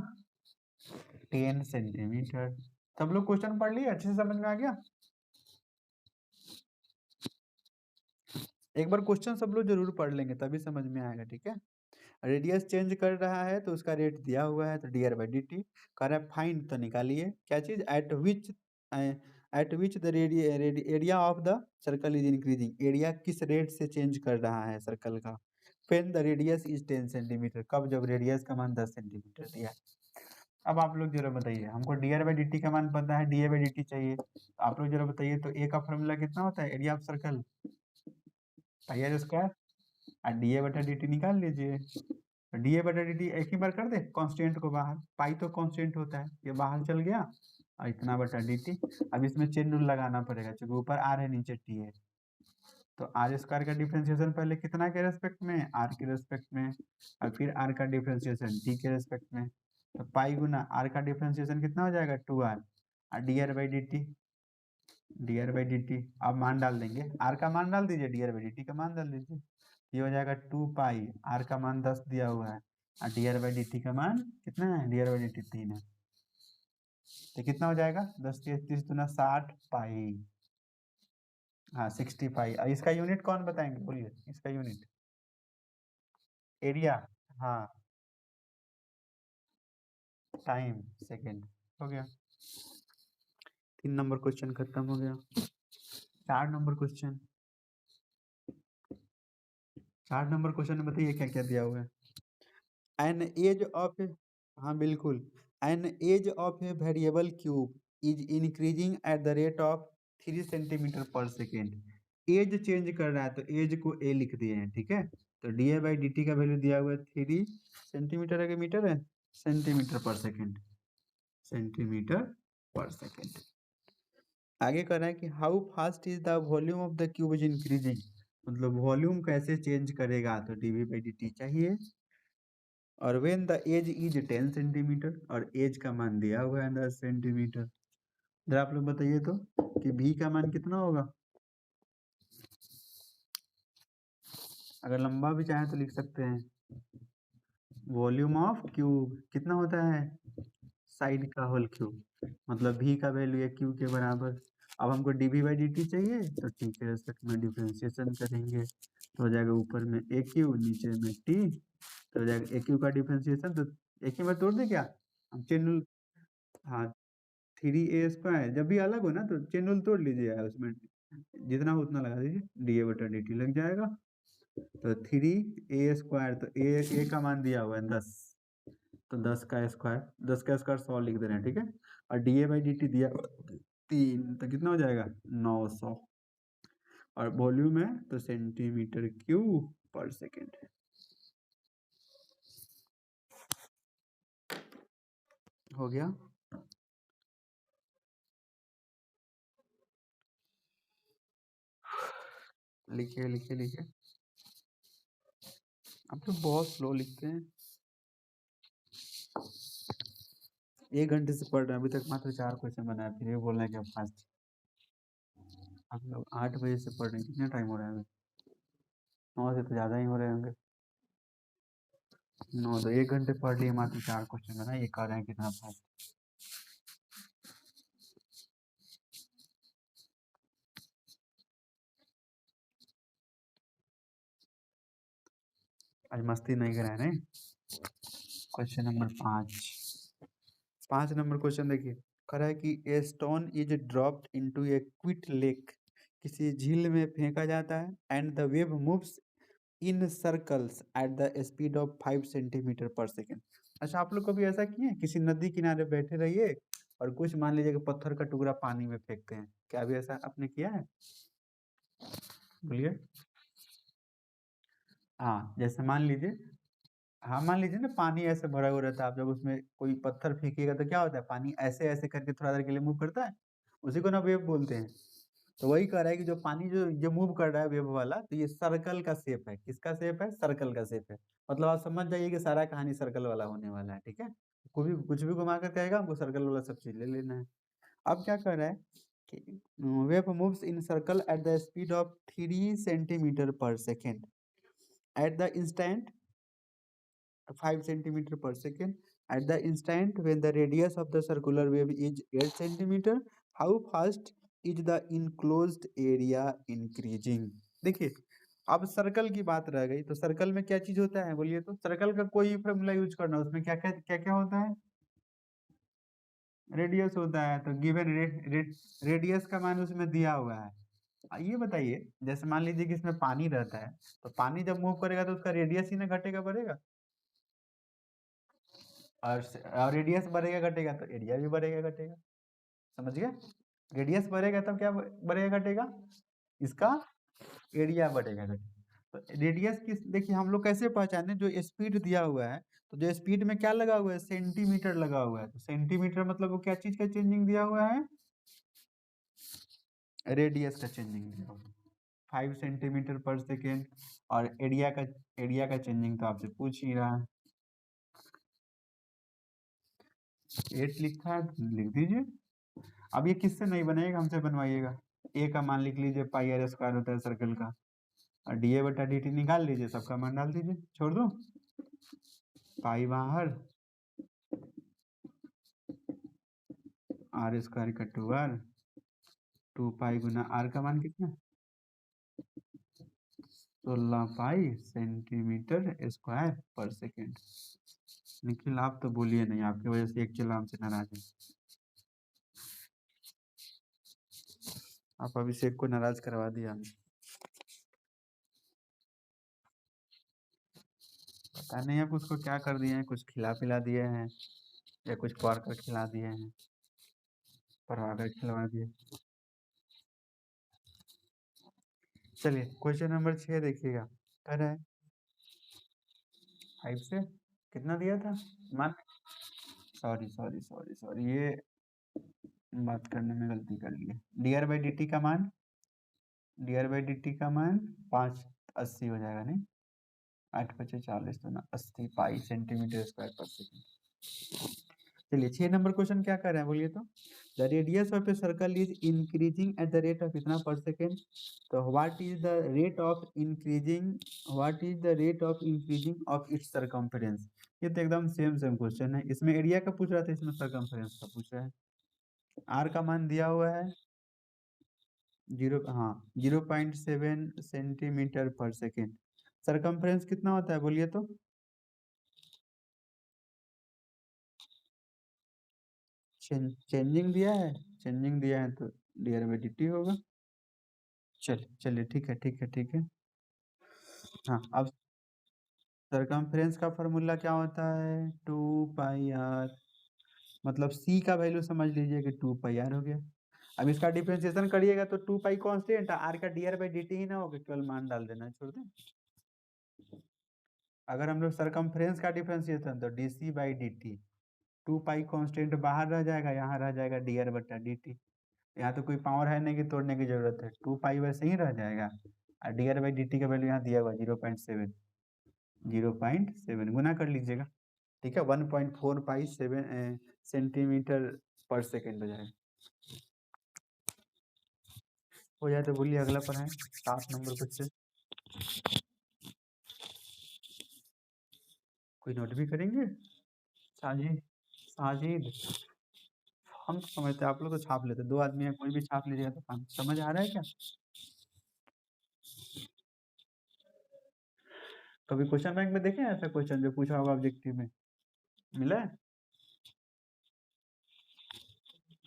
10 सेंटीमीटर। सब लोग क्वेश्चन पढ़ लिए, अच्छे से समझ में आ गया? एक बार क्वेश्चन सब लोग जरूर पढ़ लेंगे तभी समझ में आएगा। ठीक है, रेडियस चेंज कर रहा है तो उसका रेट दिया हुआ है, तो D r by d T. कह रहा है फाइंड, तो निकालिए क्या चीज, eight which the area of the circle is increasing, area किस रेट से चेंज कर रहा है सर्कल का। When the radius is 10 centimetre, कब, जब रेडियस का मान 10 सेंटीमीटर दिया। अब आप लोग जरा बताइए, हमको D r by d T का मान पता है, D A by d t चाहिए। आप लोग जरा बताइए तो ए का फॉर्मूला कितना होता है, area of circle, pi r square, और डी ए बटा डी टी निकाल लीजिए। डी ए बटा डी टी एक ही बार कर दे कांस्टेंट को बाहर, पाई तो कांस्टेंट होता है, ये बाहर चल गया, और इतना बटा डी टी। अब इसमें चेन रूल लगाना पड़ेगा, क्योंकि ऊपर आर है नीचे टी है, तो आर स्क्वायर का डिफरेंशिएशन पहले कितना के रेस्पेक्ट में, आर के रेस्पेक्ट में, और फिर आर का डिफरेंशिएशन टी के रेस्पेक्ट में। तो पाई गुना आर का डिफरेंशिएशन कितना हो जाएगा, 2r, और D r by d T, D r by d T. अब मान डाल देंगे, आर का मान डाल दीजिए, D r by d T का मान डाल दीजिए, ये हो जाएगा 2 पाई, आर का मान 10 दिया हुआ है, और D r by d T का मान कितना है, D r by d T 3 है, तो कितना हो जाएगा, 10 के 30 दुना 60 पाई, हाँ 65। इसका यूनिट कौन बताएंगे बोलिए, इसका यूनिट एरिया, हाँ टाइम सेकेंड। हो गया, 3 नंबर क्वेश्चन खत्म हो गया। 4 नंबर क्वेश्चन, 4 नंबर क्वेश्चन में बताइए क्या क्या दिया हुआ है। एन एज ऑफ, हाँ बिल्कुल, an edge of a variable cube is increasing at the rate of 3 centimetre per second. Edge change कर रहा है तो एज को ए लिख दिए हैं। ठीक है, तो D A by d T का वैल्यू दिया हुआ है 3 सेंटीमीटर है कि मीटर है, centimetre per second, centimetre per second. आगे कर रहा है कि how fast is the volume of the cube is increasing, मतलब वॉल्यूम कैसे चेंज करेगा, तो d v by d t चाहिए। और when the edge is 10 centimetre, और एज का मान दिया हुआ है 10 सेंटीमीटर। जरा आप लोग बताइए तो कि भी का मान कितना होगा, अगर लंबा भी चाहे तो लिख सकते हैं। वॉल्यूम ऑफ क्यूब कितना होता है, साइड का होल क्यूब, मतलब भी का वैल्यू है क्यू के बराबर। अब हमको d v by d t चाहिए, तो टी के रेस्पेक्ट में डिफ्रेंशिएशन करेंगे, तो हो जाएगा ऊपर में ए क्यू नीचे में टी, तो हो जाएगा ए क्यू का डिफ्रेंशिएशन, तो एक ही बार तोड़ दे क्या, हम चेन रूल, हाँ 3a² जब भी अलग हो ना तो चेन रूल तोड़ लीजिए, उसमें जितना हो उतना लगा दीजिए, डी ए बटा डी टी लग जाएगा। तो 3a², तो ए का मान दिया हुआ है 10, तो 10 का स्क्वायर, 10 का स्क्वायर 100 लिख दे रहे हैं। ठीक है, और d A by d T दिया 3, तो कितना हो जाएगा 900, और वॉल्यूम है तो सेंटीमीटर क्यूब पर सेकेंड। हो गया, लिखिए लिखिए लिखिए, आप तो बहुत स्लो लिखते हैं। 1 घंटे से पढ़ रहे हैं, अभी तक मात्र 4 क्वेश्चन बनाए, फिर ये बोल रहे हैं कि अब फास्ट। हम लोग 8 बजे से पढ़ रहे हैं, कितना टाइम हो रहा है अभी, 9 से तो ज़्यादा ही हो रहे होंगे, 9 तो 1 घंटे पढ़ लिए, मात्र 4 क्वेश्चन बनाए, ये कह रहे हैं कितना फास्ट। आज मस्ती नहीं कराए नहीं। क्वेश्चन नंबर 5 नंबर क्वेश्चन देखिए, कह रहा है कि a stone is dropped into A quit lake, किसी झील में फेंका जाता है, and the wave moves in circles eight the speed of 5 centimetre per second. अच्छा, आप लोग कभी ऐसा किए किसी नदी किनारे बैठे रहिए और कुछ मान लीजिए कि पत्थर का टुकड़ा पानी में फेंकते हैं, क्या भी ऐसा आपने किया है? बोलिए। हाँ, जैसे मान लीजिए, हाँ मान लीजिए ना पानी ऐसे भरा हुआ रहता है, आप जब उसमें कोई पत्थर फेंकिएगा तो क्या होता है, पानी ऐसे ऐसे करके थोड़ा देर के लिए मूव करता है, उसी को ना वेव बोलते हैं। तो वही कह रहा है कि जो पानी जो मूव कर रहा है वेव वाला, तो ये सर्कल का शेप है। किसका शेप है? सर्कल का शेप है। मतलब आप समझ जाइए कि सारा कहानी सर्कल वाला होने वाला है, ठीक है। कुछ भी घुमा कर कहेगा हमको सर्कल वाला सब चीज ले लेना है। अब क्या कर रहा है कि wave moves in circle at the speed of 3 centimetre per second at the instant 5 centimeter per second. At the instant when the radius of the circular wave is 8 centimeter, how fast is the enclosed area increasing? देखिए, अब circle की बात रह गई, तो circle में क्या चीज होता है बोलिए तो? सर्कल का कोई फॉर्मूला यूज करना, उसमें क्या क्या क्या क्या होता है? रेडियस होता है। तो गिवन रेडियस का मान उसमें दिया हुआ है। ये बताइए, जैसे मान लीजिए कि इसमें पानी रहता है, तो पानी जब मूव करेगा तो उसका रेडियस ही ना घटेगा बढ़ेगा, और रेडियस बढ़ेगा घटेगा तो एरिया भी बढ़ेगा घटेगा। समझ गए? रेडियस बढ़ेगा तब क्या बढ़ेगा घटेगा? इसका एरिया बढ़ेगा घटेगा। तो रेडियस किस, देखिए हम लोग कैसे पहचाने, जो स्पीड दिया हुआ है, तो जो स्पीड में क्या लगा हुआ है, सेंटीमीटर लगा हुआ है। तो सेंटीमीटर मतलब वो क्या चीज का चेंजिंग दिया हुआ है? रेडियस का चेंजिंग दिया हुआ है 5 centimeter per second। और एरिया का चेंजिंग तो आपसे पूछ ही रहा है, 8 लिखा है तो लिख दीजिए। अब ये किससे नहीं बनेगा, हमसे बनवाइएगा। ए का मान लिख लीजिए, पाई आर स्क्वायर होता है सर्कल का, और डी ए बटा डी टी निकाल लीजिए, सबका मान डाल दीजिए, छोड़ दो पाई बाहर, आर स्क्वायर का 2r, 2 पाई गुना आर का मान कितना, 16 पाई सेंटीमीटर स्क्वायर पर सेकेंड। निखिल आप तो बोलिए नहीं, आपकी वजह से एक चलो हमसे नाराज है। आप अभिषेक को नाराज करवा दिया हमने। पता नहीं आप उसको क्या कर दिए हैं, कुछ खिला पिला दिए हैं या कुछ पढ़ कर खिला दिए हैं, पढ़वा कर खिलवा दिए। चलिए क्वेश्चन नंबर 6 देखिएगा। कह रहा है 5 से कितना दिया था मान, सॉरी सॉरी सॉरी सॉरी, ये बात करने में गलती कर ली है। D r by d T का मान, D r by d T का मान 580 हो जाएगा, नहीं 8×5 = 40, तो ना 80 पाई सेंटीमीटर स्क्वायर पर सेकेंड। चलिए 6 नंबर क्वेश्चन क्या कर रहे हैं बोलिए तो? The radius of a circle is increasing at the rate of इतना पर सेकेंड। तो what is the rate of increasing, what is the rate of increasing of its circumference? ये तो एकदम सेम सेम क्वेश्चन है, इसमें एरिया का पूछ रहा था, इसमें सरकमफेरेंस का पूछ रहा है। आर का मान दिया हुआ है 0.7 सेंटीमीटर पर सेकेंड। सरकमफेरेंस कितना होता है बोलिए तो? चेंजिंग दिया है, चेंजिंग दिया है तो D r by d T होगा। चलिए चलिए ठीक है ठीक है ठीक है। हाँ, अब सरकमफ्रेंस का फॉर्मूला क्या होता है? 2 पाई आर, मतलब सी का वैल्यू समझ लीजिए कि 2 पाई आर हो गया। अब इसका डिफरेंशिएशन करिएगा तो 2 पाई कांस्टेंट, आर का d r by d t ही ना होगा, केवल मान डाल देना है, छोड़ दें। अगर हम लोग सरकमफ्रेंस का डिफरेंशिएशन, तो d c by d t, 2 pi constant बाहर रह जाएगा, यहाँ रह जाएगा डी आर बटा डी टी। यहाँ तो कोई पावर है नहीं कि तोड़ने की जरूरत है, 2 पाई वैसे ही रह जाएगा, और D r by d T का वैल्यू यहाँ दिया हुआ 0.7, 0.7 गुना कर लीजिएगा, ठीक है। 1.457 सेंटीमीटर पर सेकेंड हो जाएगा। हो जाए तो बोलिए अगला पढ़ाएं, 7 नंबर क्वेश्चन। कोई नोट भी करेंगे? साजिद, साजिद, हम तो समझते आप लोग तो छाप लेते, 2 आदमी है, कोई भी छाप लीजिएगा तो काम समझ आ रहा है क्या? कभी क्वेश्चन बैंक में देखे ऐसा क्वेश्चन जो पूछा होगा ऑब्जेक्टिव में, मिला है?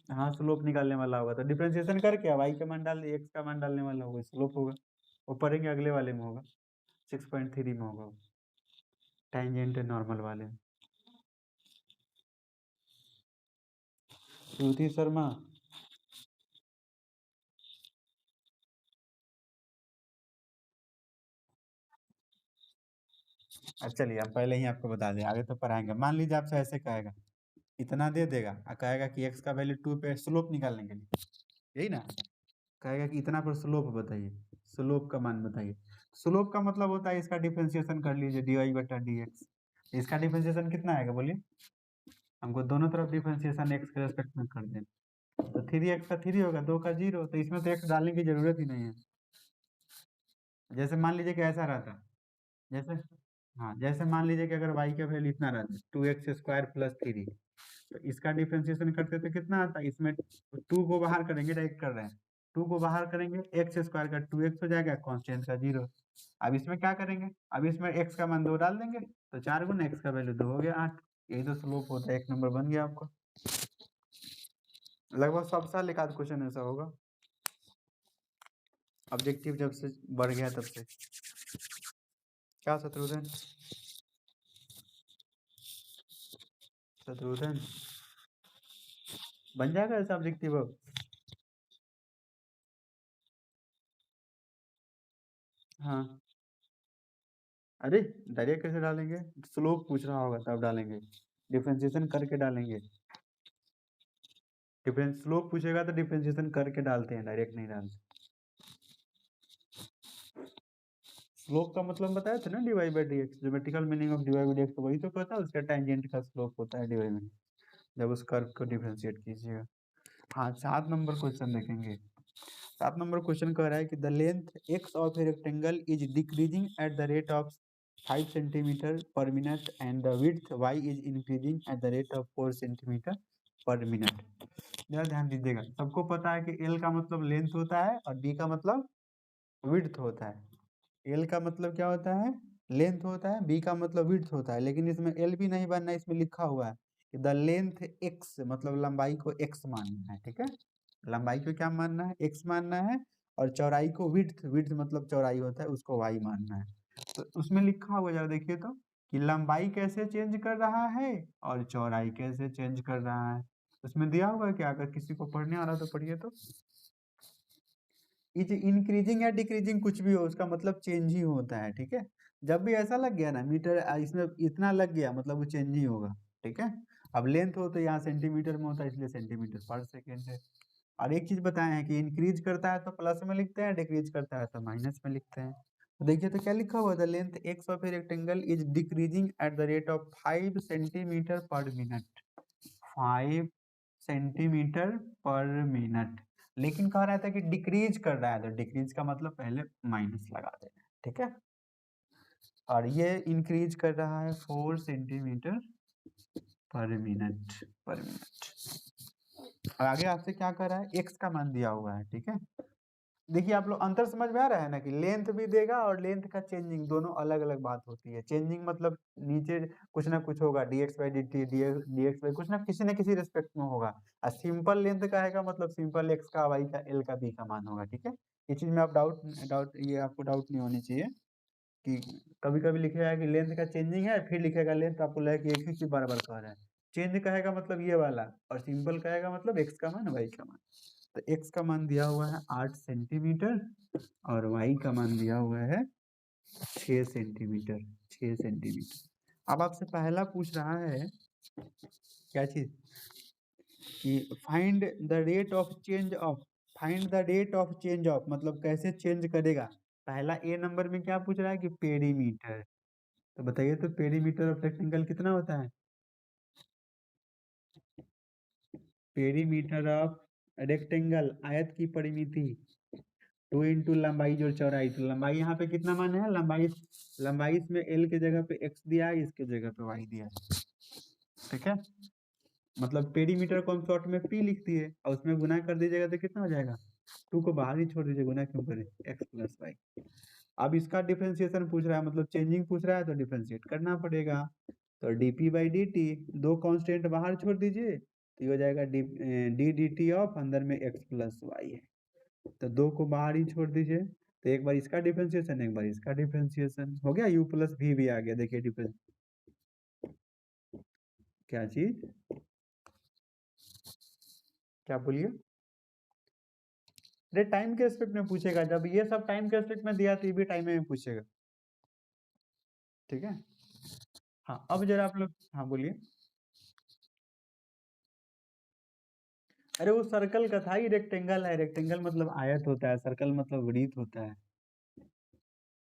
हाँ स्लोप निकालने वाला होगा तो डिफरेंशिएशन करके वाई का मान डाल दिए, एक्स का मान डालने वाला होगा, स्लोप होगा। वो पढ़ेंगे अगले वाले में होगा, 6.3 में होगा, टेंजेंट नॉर्मल वाले में। श्रुति शर्मा, चलिए हम पहले ही आपको बता दें, आगे तो पढ़ाएंगे। मान लीजिए आपसे ऐसे कहेगा, इतना दे देगा और कहेगा कि एक्स का वैल्यू 2 पे स्लोप निकालने के लिए, यही ना, कहेगा कि इतना पर स्लोप बताइए, स्लोप का मान बताइए। स्लोप का मतलब होता है इसका डिफरेंशिएशन कर लीजिए, डी वाई बटा डी एक्स। इसका डिफरेंशिएशन कितना आएगा बोलिए, हमको दोनों तरफ डिफरेंशिएशन एक्स के रेस्पेक्ट में कर दें, तो 3x का 3 होगा, 2 का 0, तो इसमें तो एक्स डालने की जरूरत ही नहीं है। जैसे मान लीजिए कि ऐसा रहता, जैसे, हाँ जैसे मान लीजिए कि अगर y का वैल्यू इतना रहता 2x² प्लस 3, तो इसका डिफरेंशिएशन करते तो कितना आता, इसमें 2 को बाहर करेंगे, डायरेक्ट कर रहे हैं, 2 को बाहर करेंगे, x² का 2x हो जाएगा, कांस्टेंट का 0। अब इसमें क्या करेंगे, अब इसमें x का मान 2 डाल देंगे, तो 4 गुना x का वैल्यू 2 हो गया 8। यही तो स्लोप होता है, 1 नंबर बन गया आपका। लगभग सब साल एक आध क्वेश्चन ऐसा होगा, ऑब्जेक्टिव जब से बढ़ गया तब से। क्या शत्रुघ्न, शत्रुघ्न बन जाएगा ऐसा ऑब्जेक्टिव अब? हाँ, अरे डायरेक्ट कैसे डालेंगे, स्लोप पूछ रहा होगा तब डालेंगे, डिफरेंशिएशन करके डालेंगे। डिफरेंस स्लोप पूछेगा तो डिफरेंशिएशन करके डालते हैं, डायरेक्ट नहीं डालते। स्लोप का मतलब बताया था ना, d y by d x, geometrical meaning of d y by d x, तो वही तो कहता है, उसका टेंजेंट का स्लोप होता है डी वाई में, जब उस कर्व को डिफरेंशिएट कीजिएगा। हाँ 7 नंबर क्वेश्चन देखेंगे। 7 नंबर क्वेश्चन कह रहा है कि the length x of a rectangle is decreasing eight the rate of 5 centimetre पर minute and the width y is increasing at the rate of 4 centimetre पर मिनट। जरा ध्यान दीजिएगा, सबको पता है कि l का मतलब लेंथ होता है और d का मतलब विड्थ होता है। l का मतलब क्या होता है, लेंथ होता है, b का मतलब विड्थ होता है, लेकिन इसमें l भी नहीं बनना है, इसमें लिखा हुआ है कि द लेंथ x, मतलब लंबाई को x मानना है, ठीक है, लंबाई को क्या मानना है, x मानना है, और चौड़ाई को विड्थ, विड्थ मतलब चौड़ाई होता है, उसको y मानना है। तो उसमें लिखा हुआ जरा देखिए तो, कि लंबाई कैसे चेंज कर रहा है और चौड़ाई कैसे चेंज कर रहा है। उसमें दिया हुआ है क्या, अगर किसी को पढ़ने आ रहा तो पढ़िए तो। इज इंक्रीजिंग या डिक्रीजिंग कुछ भी हो, उसका मतलब चेंज ही होता है, ठीक है। जब भी ऐसा लग गया ना मीटर, इसमें इतना लग गया मतलब वो चेंज ही होगा, ठीक है। अब लेंथ हो तो यहाँ सेंटीमीटर में होता है, इसलिए सेंटीमीटर पर सेकेंड है। और एक चीज बताए हैं कि इंक्रीज करता है तो प्लस में लिखते हैं, डिक्रीज करता है तो माइनस में लिखते हैं। तो देखिए तो क्या लिखा हुआ था, length x of a rectangle is decreasing eight the rate of 5 centimetre पर मिनट, 5 सेंटीमीटर पर मिनट। लेकिन कह रहा था कि डिक्रीज कर रहा है, तो डिक्रीज का मतलब पहले माइनस लगा देना है, ठीक है। और ये इंक्रीज कर रहा है 4 सेंटीमीटर पर मिनट, पर मिनट। और आगे आपसे क्या कर रहा है, एक्स का मान दिया हुआ है, ठीक है। देखिए आप लोग अंतर समझ में आ रहा है ना, कि लेंथ भी देगा और लेंथ का चेंजिंग, दोनों अलग अलग बात होती है। चेंजिंग मतलब नीचे कुछ ना कुछ होगा, dx by d T, dx by कुछ ना किसी रिस्पेक्ट में होगा। और सिंपल लेंथ का है मतलब सिंपल एक्स का, वाई का, एल का, बी का मान होगा, ठीक है। ये चीज में आप डाउट डाउट ये आपको डाउट नहीं होनी चाहिए, कि कभी कभी लिखेगा कि लेंथ का चेंजिंग है, फिर लिखेगा लेंथ, आपको लगेगा कि एक ही चीज बार बार कह रहा है। चेंज कहेगा मतलब ये वाला, और सिंपल कहेगा मतलब एक्स का मान, वाई का मान। तो एक्स का मान दिया हुआ है 8 सेंटीमीटर, और वाई का मान दिया हुआ है 6 सेंटीमीटर, 6 सेंटीमीटर। अब आपसे पहला पूछ रहा है क्या चीज, कि find the rate of change of, find the rate of change of मतलब कैसे चेंज करेगा। पहला ए नंबर में क्या पूछ रहा है, कि पेरीमीटर। तो बताइए तो पेरीमीटर ऑफ रेक्टेंगल कितना होता है, पेरीमीटर ऑफ रेक्टेंगल, आयत की परिमिति, 2 इंटू लंबाई जो चौड़ाई, तो लंबाई यहाँ पे कितना मान है, लंबाई, लंबाई इसमें एल के जगह पे एक्स दिया है, इसके जगह पे वाई दिया है, ठीक है। मतलब पेरीमीटर को हम शॉर्ट में पी लिख दिए, और उसमें गुना कर दीजिएगा तो कितना हो जाएगा, 2 को बाहर ही छोड़ दीजिए, गुना क्यों करें, एक्स प्लस वाई। अब इसका डिफरेंशिएशन पूछ रहा है, मतलब चेंजिंग पूछ रहा है, तो डिफरेंशिएट करना पड़ेगा। तो D P by d t, 2 constant बाहर छोड़ दीजिए, तो ये हो जाएगा डी डी टी ऑफ अंदर में एक्स प्लस वाई है, तो 2 को बाहर ही छोड़ दीजिए, तो एक बार इसका डिफरेंशिएशन एक बार इसका डिफरेंशिएशन हो गया, u प्लस वी भी आ गया। देखिए डिफरेंस क्या चीज, क्या बोलिए। अरे टाइम के एस्पेक्ट में पूछेगा, जब ये सब टाइम के एस्पेक्ट में दिया तो ये भी टाइम में पूछेगा, ठीक है। हाँ अब जरा आप लोग, हाँ बोलिए। अरे वो सर्कल का था, ही रेक्टेंगल है, रेक्टेंगल मतलब आयत होता है, सर्कल मतलब वृत्त होता है,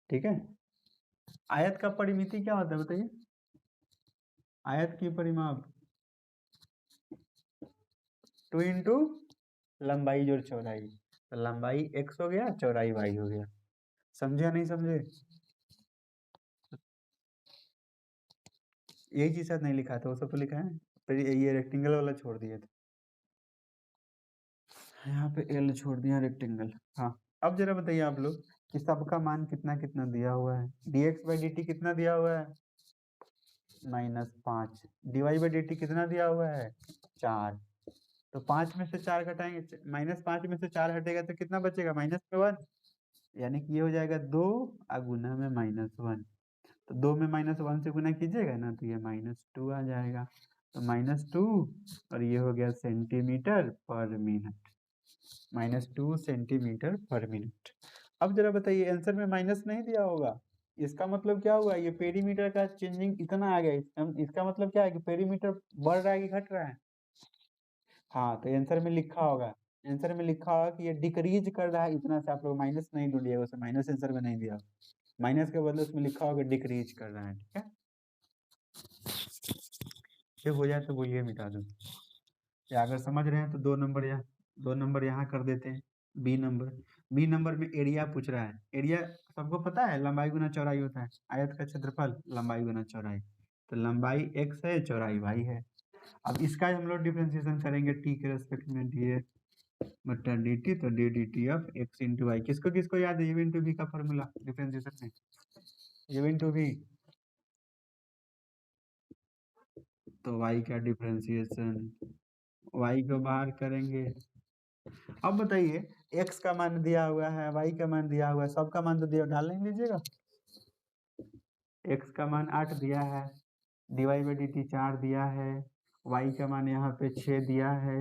ठीक है। आयत का परिमिति क्या होता है बताइए, आयत की परिमाप 2 इंटू लंबाई जोड़ चौड़ाई, तो लंबाई x हो गया, चौड़ाई y हो गया। समझे या नहीं समझे, यही चीज शायद नहीं लिखा था, वो सब तो लिखा है, फिर ये रेक्टेंगल वाला छोड़ दिए थे, यहाँ पे एल छोड़ दिया रेक्टेंगल। हाँ अब जरा बताइए आप लोग कि सबका मान कितना कितना दिया हुआ है, dx बाई dt कितना दिया हुआ है, -5, dy बाई dt कितना दिया हुआ है, 4, तो 5 में से 4 घटाएंगे, -5 में से 4 हटेगा तो कितना बचेगा, -1, यानी कि ये हो जाएगा 2 गुना में -1, तो 2 में -1 से गुना कीजिएगा ना तो ये -2 आ जाएगा, तो -2 और ये हो गया सेंटीमीटर पर मिनट, -2 सेंटीमीटर पर मिनट। अब जरा बताइए आंसर में माइनस नहीं दिया होगा, इसका मतलब क्या हुआ, ये पेरीमीटर का चेंजिंग इतना आ गया, इसका मतलब क्या है कि पेरीमीटर बढ़ रहा है कि घट रहा है। हाँ तो आंसर में लिखा होगा, आंसर में लिखा होगा कि ये डिक्रीज कर रहा है इतना से, आप लोग माइनस नहीं ढूंढिएगा, उसे माइनस आंसर में नहीं दिया, माइनस के बदले उसमें लिखा होगा डिक्रीज कर रहा है, ठीक है। ये हो जाए तो बोलिए मिटा दो, या अगर समझ रहे हैं तो 2 नंबर यहाँ कर देते हैं। बी नंबर में एरिया पूछ रहा है, एरिया सबको पता है लंबाई गुना चौड़ाई होता है, आयत का क्षेत्रफल लंबाई गुना चौड़ाई, तो लंबाई x है, चौड़ाई y है। अब इसका हम लोग डिफरेंशिएशन करेंगे t के रेस्पेक्ट में, dx बटा dt, तो d d t of x into y, किसको किसको याद है u इंटू v का फॉर्मूला डिफरेंशिएशन में, u इंटू v, तो y का डिफरेंशिएशन, y को बाहर करेंगे। अब बताइए x का मान दिया हुआ है, y का मान दिया हुआ है, सबका मान तो दिया, डाल नहीं लीजिएगा, x का मान 8 दिया है, dy बाई डी टी 4 दिया है, y का मान यहाँ पे 6 दिया है,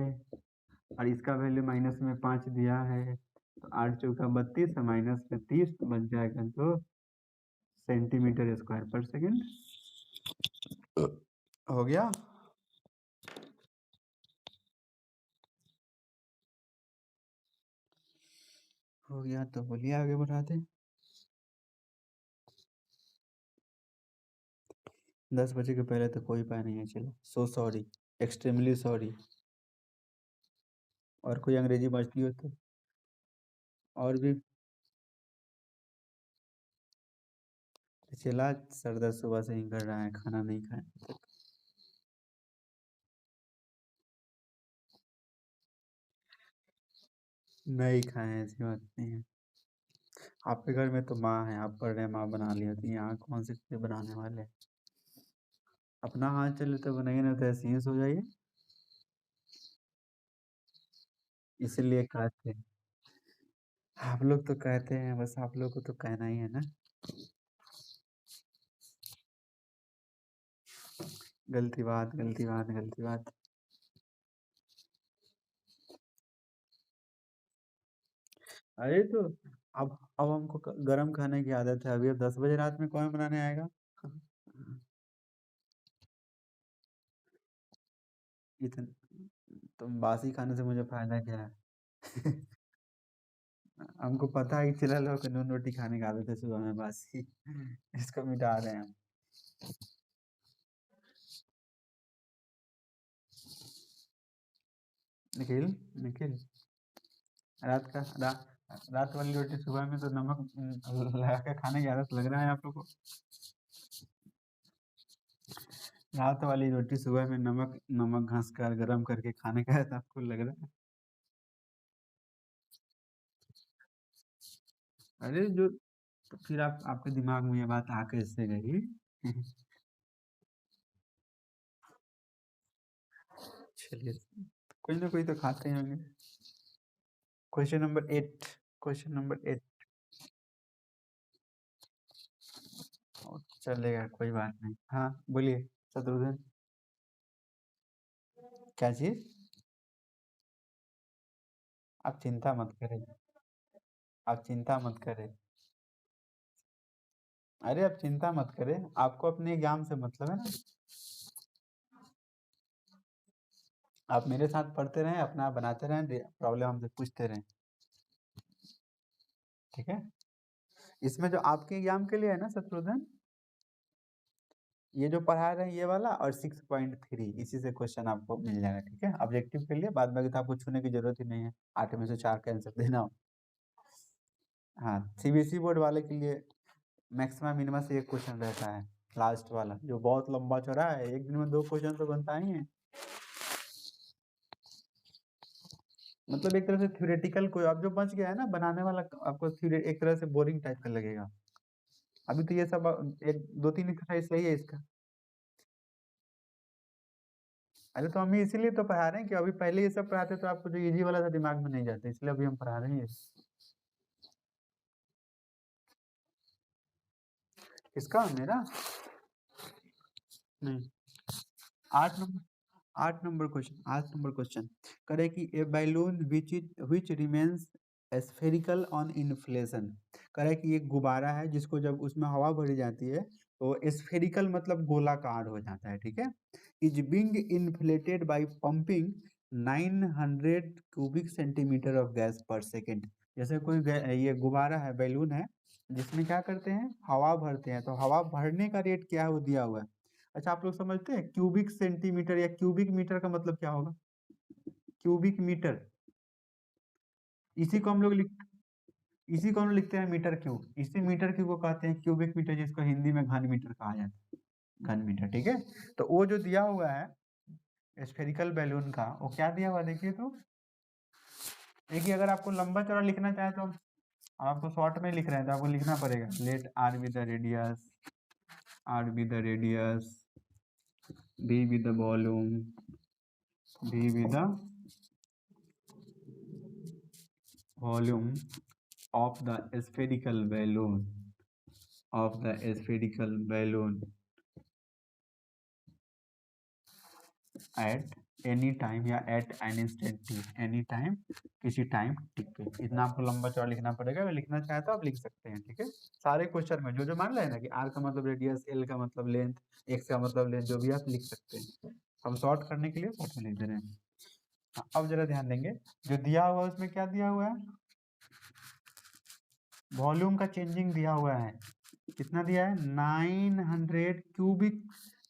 और इसका वैल्यू माइनस में 5 दिया है, तो 8 चौका 32 माइनस में 30 बन जाएगा तो सेंटीमीटर स्क्वायर पर सेकेंड, हो गया। हो गया तो बोलिए आगे बढ़ाते हैं। 10 बजे के पहले तो कोई उपाय नहीं है, चलो सो सॉरी, एक्सट्रीमली सॉरी, और कोई अंग्रेजी बचती हो तो, और भी चला, सर दर्द सुबह से ही कर रहा है, खाना नहीं खाया, नहीं खाए हैं, ऐसी बात नहीं है। आपके घर में तो माँ है, आप पढ़ रहे हैं, माँ बना ली होती है, यहाँ कौन सी चीज़ें बनाने वाले हैं? अपना हाथ चले तो बनाइए, ना तो ऐसे ही सो जाइए, इसलिए कहते हैं, आप लोग तो कहते हैं, बस आप लोग को तो कहना ही है ना, गलती बात, गलती बात, गलती बात। अरे तो अब हमको गरम खाने की आदत है, अभी अब 10 बजे रात में कौन बनाने आएगा। इतन तुम बासी खाने से मुझे फायदा क्या है। हमको पता है कि चिल्ला लोग को नून रोटी खाने की आदत है सुबह में बासी, इसको मिटा रहे हैं हम। निखिल, निखिल, रात का रा, रात वाली रोटी सुबह में तो नमक लगा के खाने की आदत लग रहा है आप लोग को, रात वाली रोटी सुबह में नमक नमक घस कर गरम करके खाने का आदत आपको लग रहा है। अरे जो, तो फिर आप, आपके दिमाग में ये बात आ कैसे गई। चलिए, कोई ना कोई तो खाते ही होंगे। Question number 8, question number 8। चलेगा, कोई बात नहीं। हाँ, बोलिए शत्रुघ्न। क्या चीज? आप चिंता मत करें, आप चिंता मत करें। अरे आप चिंता मत करें, आपको अपने एग्जाम से मतलब है ना। आप मेरे साथ पढ़ते रहें, अपना बनाते रहें, प्रॉब्लम हमसे पूछते रहें, ठीक है। इसमें जो आपके एग्जाम के लिए है ना शत्रुघ्न, ये जो पढ़ा रहे हैं ये वाला और 6.3 इसी से क्वेश्चन आपको मिल जाएगा, ठीक है। ऑब्जेक्टिव के लिए बाद में तो आपको छूने की जरूरत ही नहीं है, 8 में से 4 का आंसर देना हो। हाँ, सीबीएसई बोर्ड वाले के लिए मैक्सिमम मिनिमम से एक क्वेश्चन रहता है, लास्ट वाला जो बहुत लंबा चौड़ा है, एक दिन में 2 क्वेश्चन तो बनता ही है। मतलब एक तरह से थ्योरेटिकल कोई अब जो बच गया है ना बनाने वाला, आपको एक तरह से बोरिंग टाइप का लगेगा। अभी तो ये सब एक 2-3 एक्सरसाइज सही है इसका। अरे तो हम इसीलिए तो पढ़ा रहे हैं कि अभी पहले ये सब पढ़ाते तो आपको जो इजी वाला था दिमाग में नहीं जाता, इसलिए अभी हम पढ़ा रहे हैं। किसका? मेरा? नहीं। 8 number, 8 number question, 8 number question करे कि a balloon which remains spherical on inflation. करे कि एक गुब्बारा है जिसको जब उसमें हवा भरी जाती है तो स्फेरिकल मतलब गोलाकार हो जाता है, ठीक है। Is being inflated by pumping 900 cubic centimetre of gas per second. जैसे कोई ये गुब्बारा है, बैलून है, जिसमें क्या करते हैं, हवा भरते हैं, तो हवा भरने का रेट क्या है वो दिया हुआ है। अच्छा, आप लोग समझते हैं क्यूबिक सेंटीमीटर या क्यूबिक मीटर का मतलब क्या होगा? क्यूबिक मीटर, इसी को हम लोग लिख इसी को हम लोग लिखते हैं मीटर क्यूब। इसी मीटर क्यूब को कहते हैं क्यूबिक मीटर, जिसको हिंदी में घन मीटर कहा जाता है, घन मीटर, ठीक है। तो वो जो दिया हुआ है स्फेरिकल बैलून का, वो क्या दिया हुआ है देखिए तो। देखिए, अगर आपको लंबा चौड़ा लिखना चाहे तो आपको शॉर्ट में लिख रहे हैं तो आपको लिखना पड़ेगा let r be the radius, r be the radius, be be the volume, be be the volume of the spherical balloon, of the spherical balloon at any time या at an instant t, any time किसी time टिक पे। इतना आपको लंबा चौड़ा लिखना पड़ेगा, अगर लिखना चाहे तो आप लिख सकते हैं, ठीक है। सारे क्वेश्चन में जो जो मान रहे हैं ना कि r का मतलब रेडियस, l का मतलब लेंथ, x का मतलब लेंथ, जो भी आप लिख सकते हैं। हम शॉर्ट करने के लिए शॉर्ट में लिख दे रहे हैं। अब जरा ध्यान देंगे, जो दिया हुआ है उसमें क्या दिया हुआ है, वॉल्यूम का चेंजिंग दिया हुआ है। कितना दिया है? 900 cubic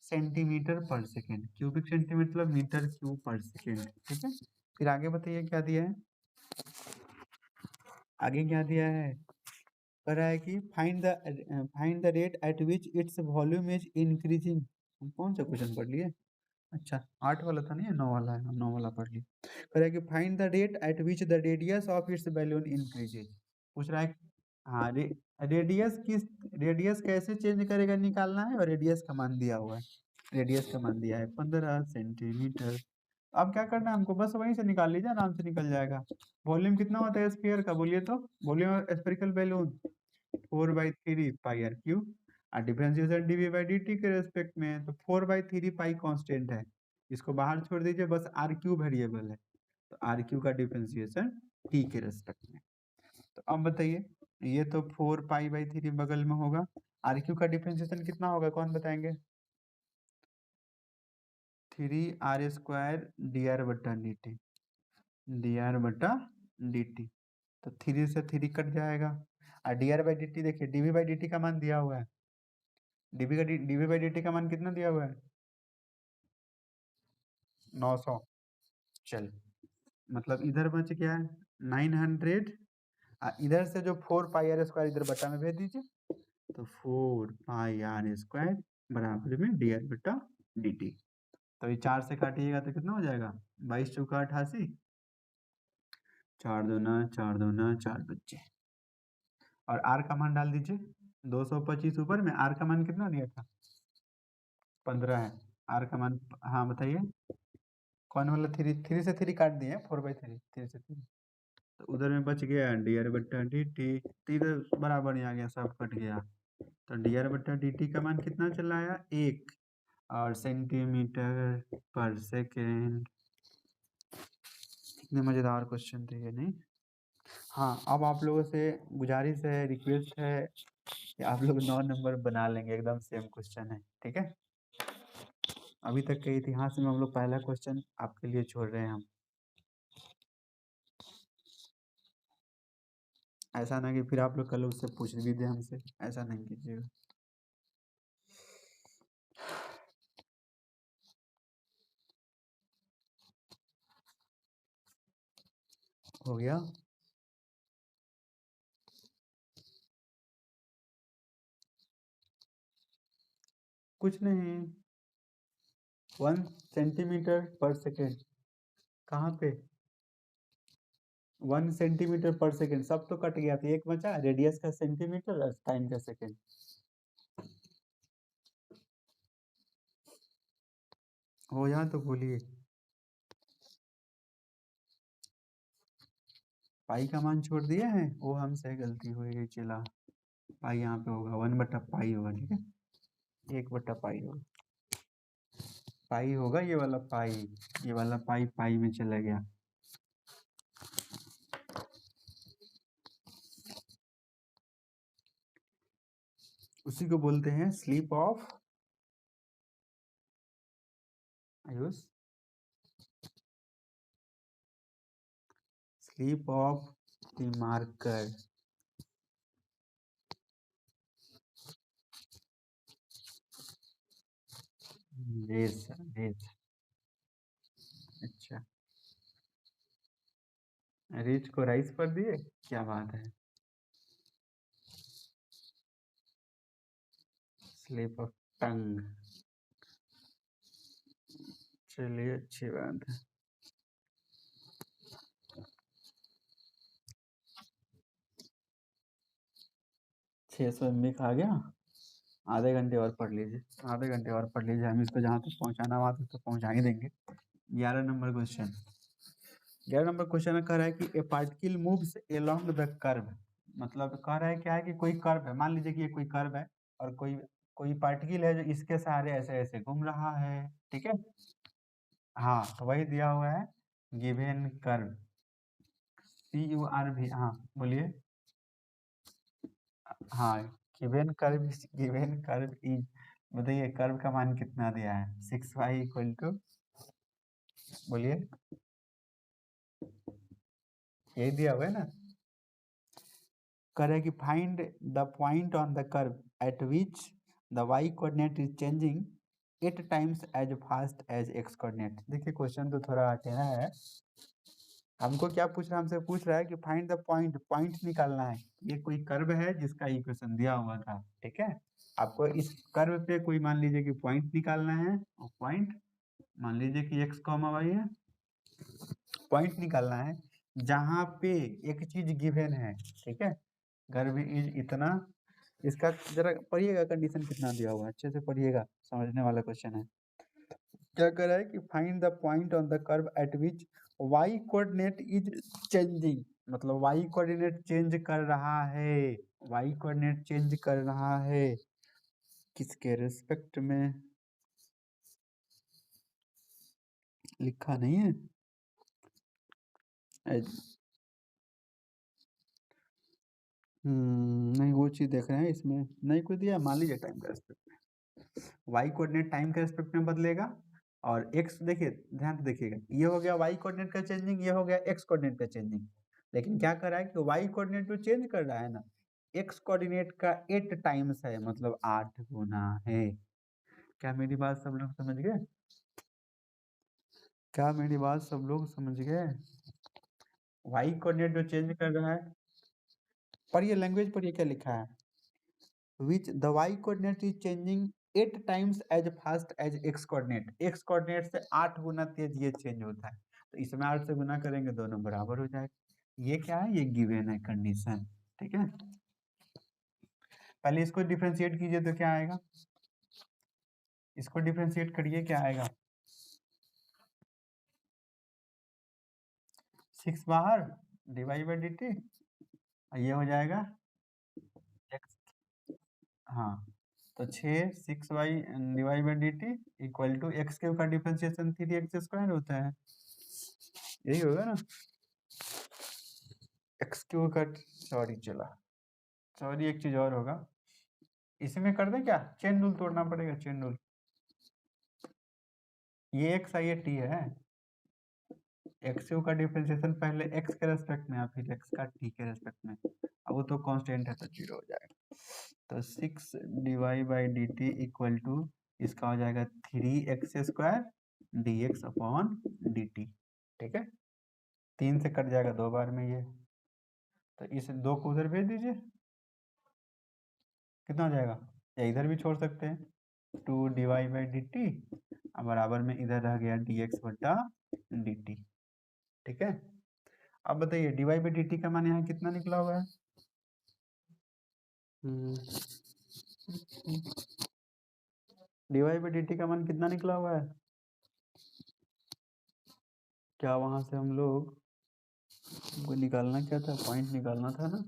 centimetre per second. Cubic centimetre मतलब मीटर क्यूब पर सेकेंड, ठीक है। फिर आगे बताइए क्या दिया है, आगे क्या दिया है। कह रहा है कि find the rate at which its volume is increasing. हम कौन सा क्वेश्चन पढ़ लिए? अच्छा, 8 वाला था नहीं, 9 वाला है, हम 9 वाला पढ़ लिए। कह रहा है कि find the rate at which the radius of its balloon increases. पूछ रहा है हाँ, रेडियस कैसे चेंज करेगा निकालना है, और रेडियस का मान दिया हुआ है। रेडियस का मान दिया है 15 सेंटीमीटर। अब क्या करना है हमको, बस वहीं से निकाल लीजिए, आराम से निकल जाएगा। वॉल्यूम कितना होता है स्फीयर का, बोलिए तो। Volume spherical balloon 4/3 pi r cube, और differentiation dv by d t के रेस्पेक्ट में है, तो 4/3 पाई कांस्टेंट है। इसको बाहर छोड़ दीजिए, बस आर क्यूब वेरिएबल है, तो आर क्यूब का डिफरेंशिएशन टी के रेस्पेक्ट में। तो अब बताइए, ये तो 4 पाई/3 बगल में होगा, आर क्यूब का डिफरेंशिएशन कितना होगा, कौन बताएंगे? 3r² dr बटा dt, dr बटा dt। तो 3 से 3 कट जाएगा, और dr बाई dt देखिए, dv बाई dt का मान दिया हुआ है। dv बाई dt का मान कितना दिया हुआ है? 900। चल, मतलब इधर बच गया है 900, इधर से जो 4 पाई r² इधर बटा में भेज दीजिए, तो 4 पाई r² बराबर में dr बटा dt। तो ये 4 से काटिएगा तो कितना हो जाएगा? 22 चौका 88, 4 दूना 4 दूना 4 बच्चे, और r का मान डाल दीजिए 225 ऊपर में। r का मान कितना दिया था? 15 है। r का मान, हाँ बताइए वन वाला थ्री, थ्री से थ्री काट दिए, 4/3, थ्री से थ्री। तो उधर में बच गया dr बट्टा dt, तो इधर बराबर ही आ गया, सब कट गया। तो dr बट्टा dt का मान कितना चला आया, 1, और सेंटीमीटर पर सेकेंड। कितने मजेदार क्वेश्चन थे ये, नहीं? हाँ, अब आप लोगों से गुजारिश है, रिक्वेस्ट है कि आप लोग 9 नंबर बना लेंगे, एकदम सेम क्वेश्चन है, ठीक है? अभी तक के इतिहास में हम लोग पहला क्वेश्चन आपके लिए छोड़ रहे हैं हम। ऐसा ना कि फिर आप लोग कल उससे पूछ भी दे हमसे, ऐसा नहीं कीजिएगा। हो गया? कुछ नहीं, 1 सेंटीमीटर पर सेकेंड। कहाँ पे? 1 सेंटीमीटर पर सेकेंड, सब तो कट गया था, एक बचा रेडियस का सेंटीमीटर और टाइम का सेकेंड। हो यहाँ तो बोलिए। पाई का मान छोड़ दिए हैं, वो हमसे गलती हो गई, चला। पाई यहाँ पे होगा, 1/पाई होगा, ठीक है? 1/पाई होगा, पाई होगा, ये वाला पाई, ये वाला पाई पाई में चला गया। उसी को बोलते हैं sleep of Ayush, sleep of the marker. Race, race. अच्छा, रिच को राइस पर दिए, क्या बात है। स्लिप ऑफ टंग, चलिए अच्छी बात है। 600 MB आ गया, आधे घंटे और पढ़ लीजिए, आधे घंटे और पढ़ लीजिए, हम इसको जहाँ तक पहुँचाना वहाँ तक तो पहुँचा ही देंगे। 11 नंबर क्वेश्चन, 11 नंबर क्वेश्चन कह रहा है कि ए particle moves along the curve. मतलब कह रहा है क्या है कि कोई कर्व है, मान लीजिए कि ये कोई कर्व है, और कोई कोई पार्टिकल है जो इसके सहारे ऐसे ऐसे घूम रहा है, ठीक है? हाँ, तो वही दिया हुआ है, गिवन कर्व, CURV। हाँ बोलिए। हाँ, गिवन कर्व इज, बताइए कर्व का मान कितना दिया है, 6y इक्वल टू, बोलिए, यही दिया हुआ है ना? करे कि find the point on the curve at which the y coordinate is changing 8 times as fast as x coordinate. देखिए क्वेश्चन तो थोड़ा टेढ़ा है, हमको क्या पूछ रहा है, हमसे पूछ रहा है कि फाइंड द पॉइंट, पॉइंट निकालना है। ये कोई कर्व है जिसका इक्वेशन दिया हुआ था, ठीक है? आपको इस कर्व पे कोई मान लीजिए कि पॉइंट निकालना है, और पॉइंट मान लीजिए कि x, y है, पॉइंट निकालना है जहां पे एक चीज गिवन है, ठीक है? कर्व इज इतना, इसका जरा पढ़िएगा, कंडीशन कितना दिया हुआ है, अच्छे से पढ़िएगा, समझने वाला क्वेश्चन है। क्या कर रहा है कि find the point on the curve at which y coordinate is changing, मतलब y कोऑर्डिनेट चेंज कर रहा है, y कोऑर्डिनेट चेंज कर रहा है, किसके रिस्पेक्ट में, लिखा नहीं है। नहीं, वो चीज देख रहे हैं, इसमें नहीं कोई दिया, मान लीजिए टाइम का रिस्पेक्ट में, वाई कोऑर्डिनेट टाइम के रिस्पेक्ट में बदलेगा, और एक्स, देखिए ध्यान से देखिएगा, ये हो गया वाई कोऑर्डिनेट का चेंजिंग, ये हो गया एक्स कोऑर्डिनेट का चेंजिंग। लेकिन क्या कर रहा है कि वाई कोऑर्डिनेट तो चेंज कर रहा है ना, एक्स कोऑर्डिनेट का 8 टाइम्स है, मतलब 8 गुना है। क्या मेरी बात सब लोग समझ गए? क्या मेरी बात सब लोग समझ गए? वाई कोऑर्डिनेट जो चेंज कर रहा है, पढ़िए लैंग्वेज, पढ़िए क्या लिखा है, which the y coordinate is changing 8 times as fast as x coordinate, x coordinate से 8 गुना तेज ये चेंज होता है, तो इसमें 8 से गुना करेंगे, दोनों बराबर हो जाएगा। ये क्या है, ये गिवन है कंडीशन, ठीक है? पहले इसको डिफरेंशिएट कीजिए तो क्या आएगा, इसको डिफरेंशिएट करिए, क्या आएगा, 6 बाहर डिवाई बाई डी टी, ये हो जाएगा x, हाँ तो 6 dy by d t equal to x cube का डिफरेंशिएशन 3x² होता है, यही होगा ना। एक्स क्यूब का सॉरी एक चीज और होगा, इसमें कर दें क्या, चेन रूल तोड़ना पड़ेगा, चेन रूल। ये एक्स आई टी है, एक्स क्यूब का डिफरेंशिएशन पहले एक्स के रेस्पेक्ट में फिर एक्स का टी के रेस्पेक्ट में, अब वो तो कांस्टेंट है तो 0 हो जाएगा। तो 6 dy by d t equal to इसका हो जाएगा 3x² dx upon D T, ठीक है। 3 से कट जाएगा 2 बार में ये, तो इस 2 को उधर भेज दीजिए, कितना हो जाएगा, या इधर भी छोड़ सकते हैं, 2 डिवाई बाई डी टी बराबर में इधर रह गया dx बटा dt, ठीक है। अब बताइए डिवाई बाई dt का मान यहाँ कितना निकला हुआ है, डिवाई बाई dt का मान कितना निकला हुआ है, क्या वहां से हम लोग को निकालना क्या था, पॉइंट निकालना था ना,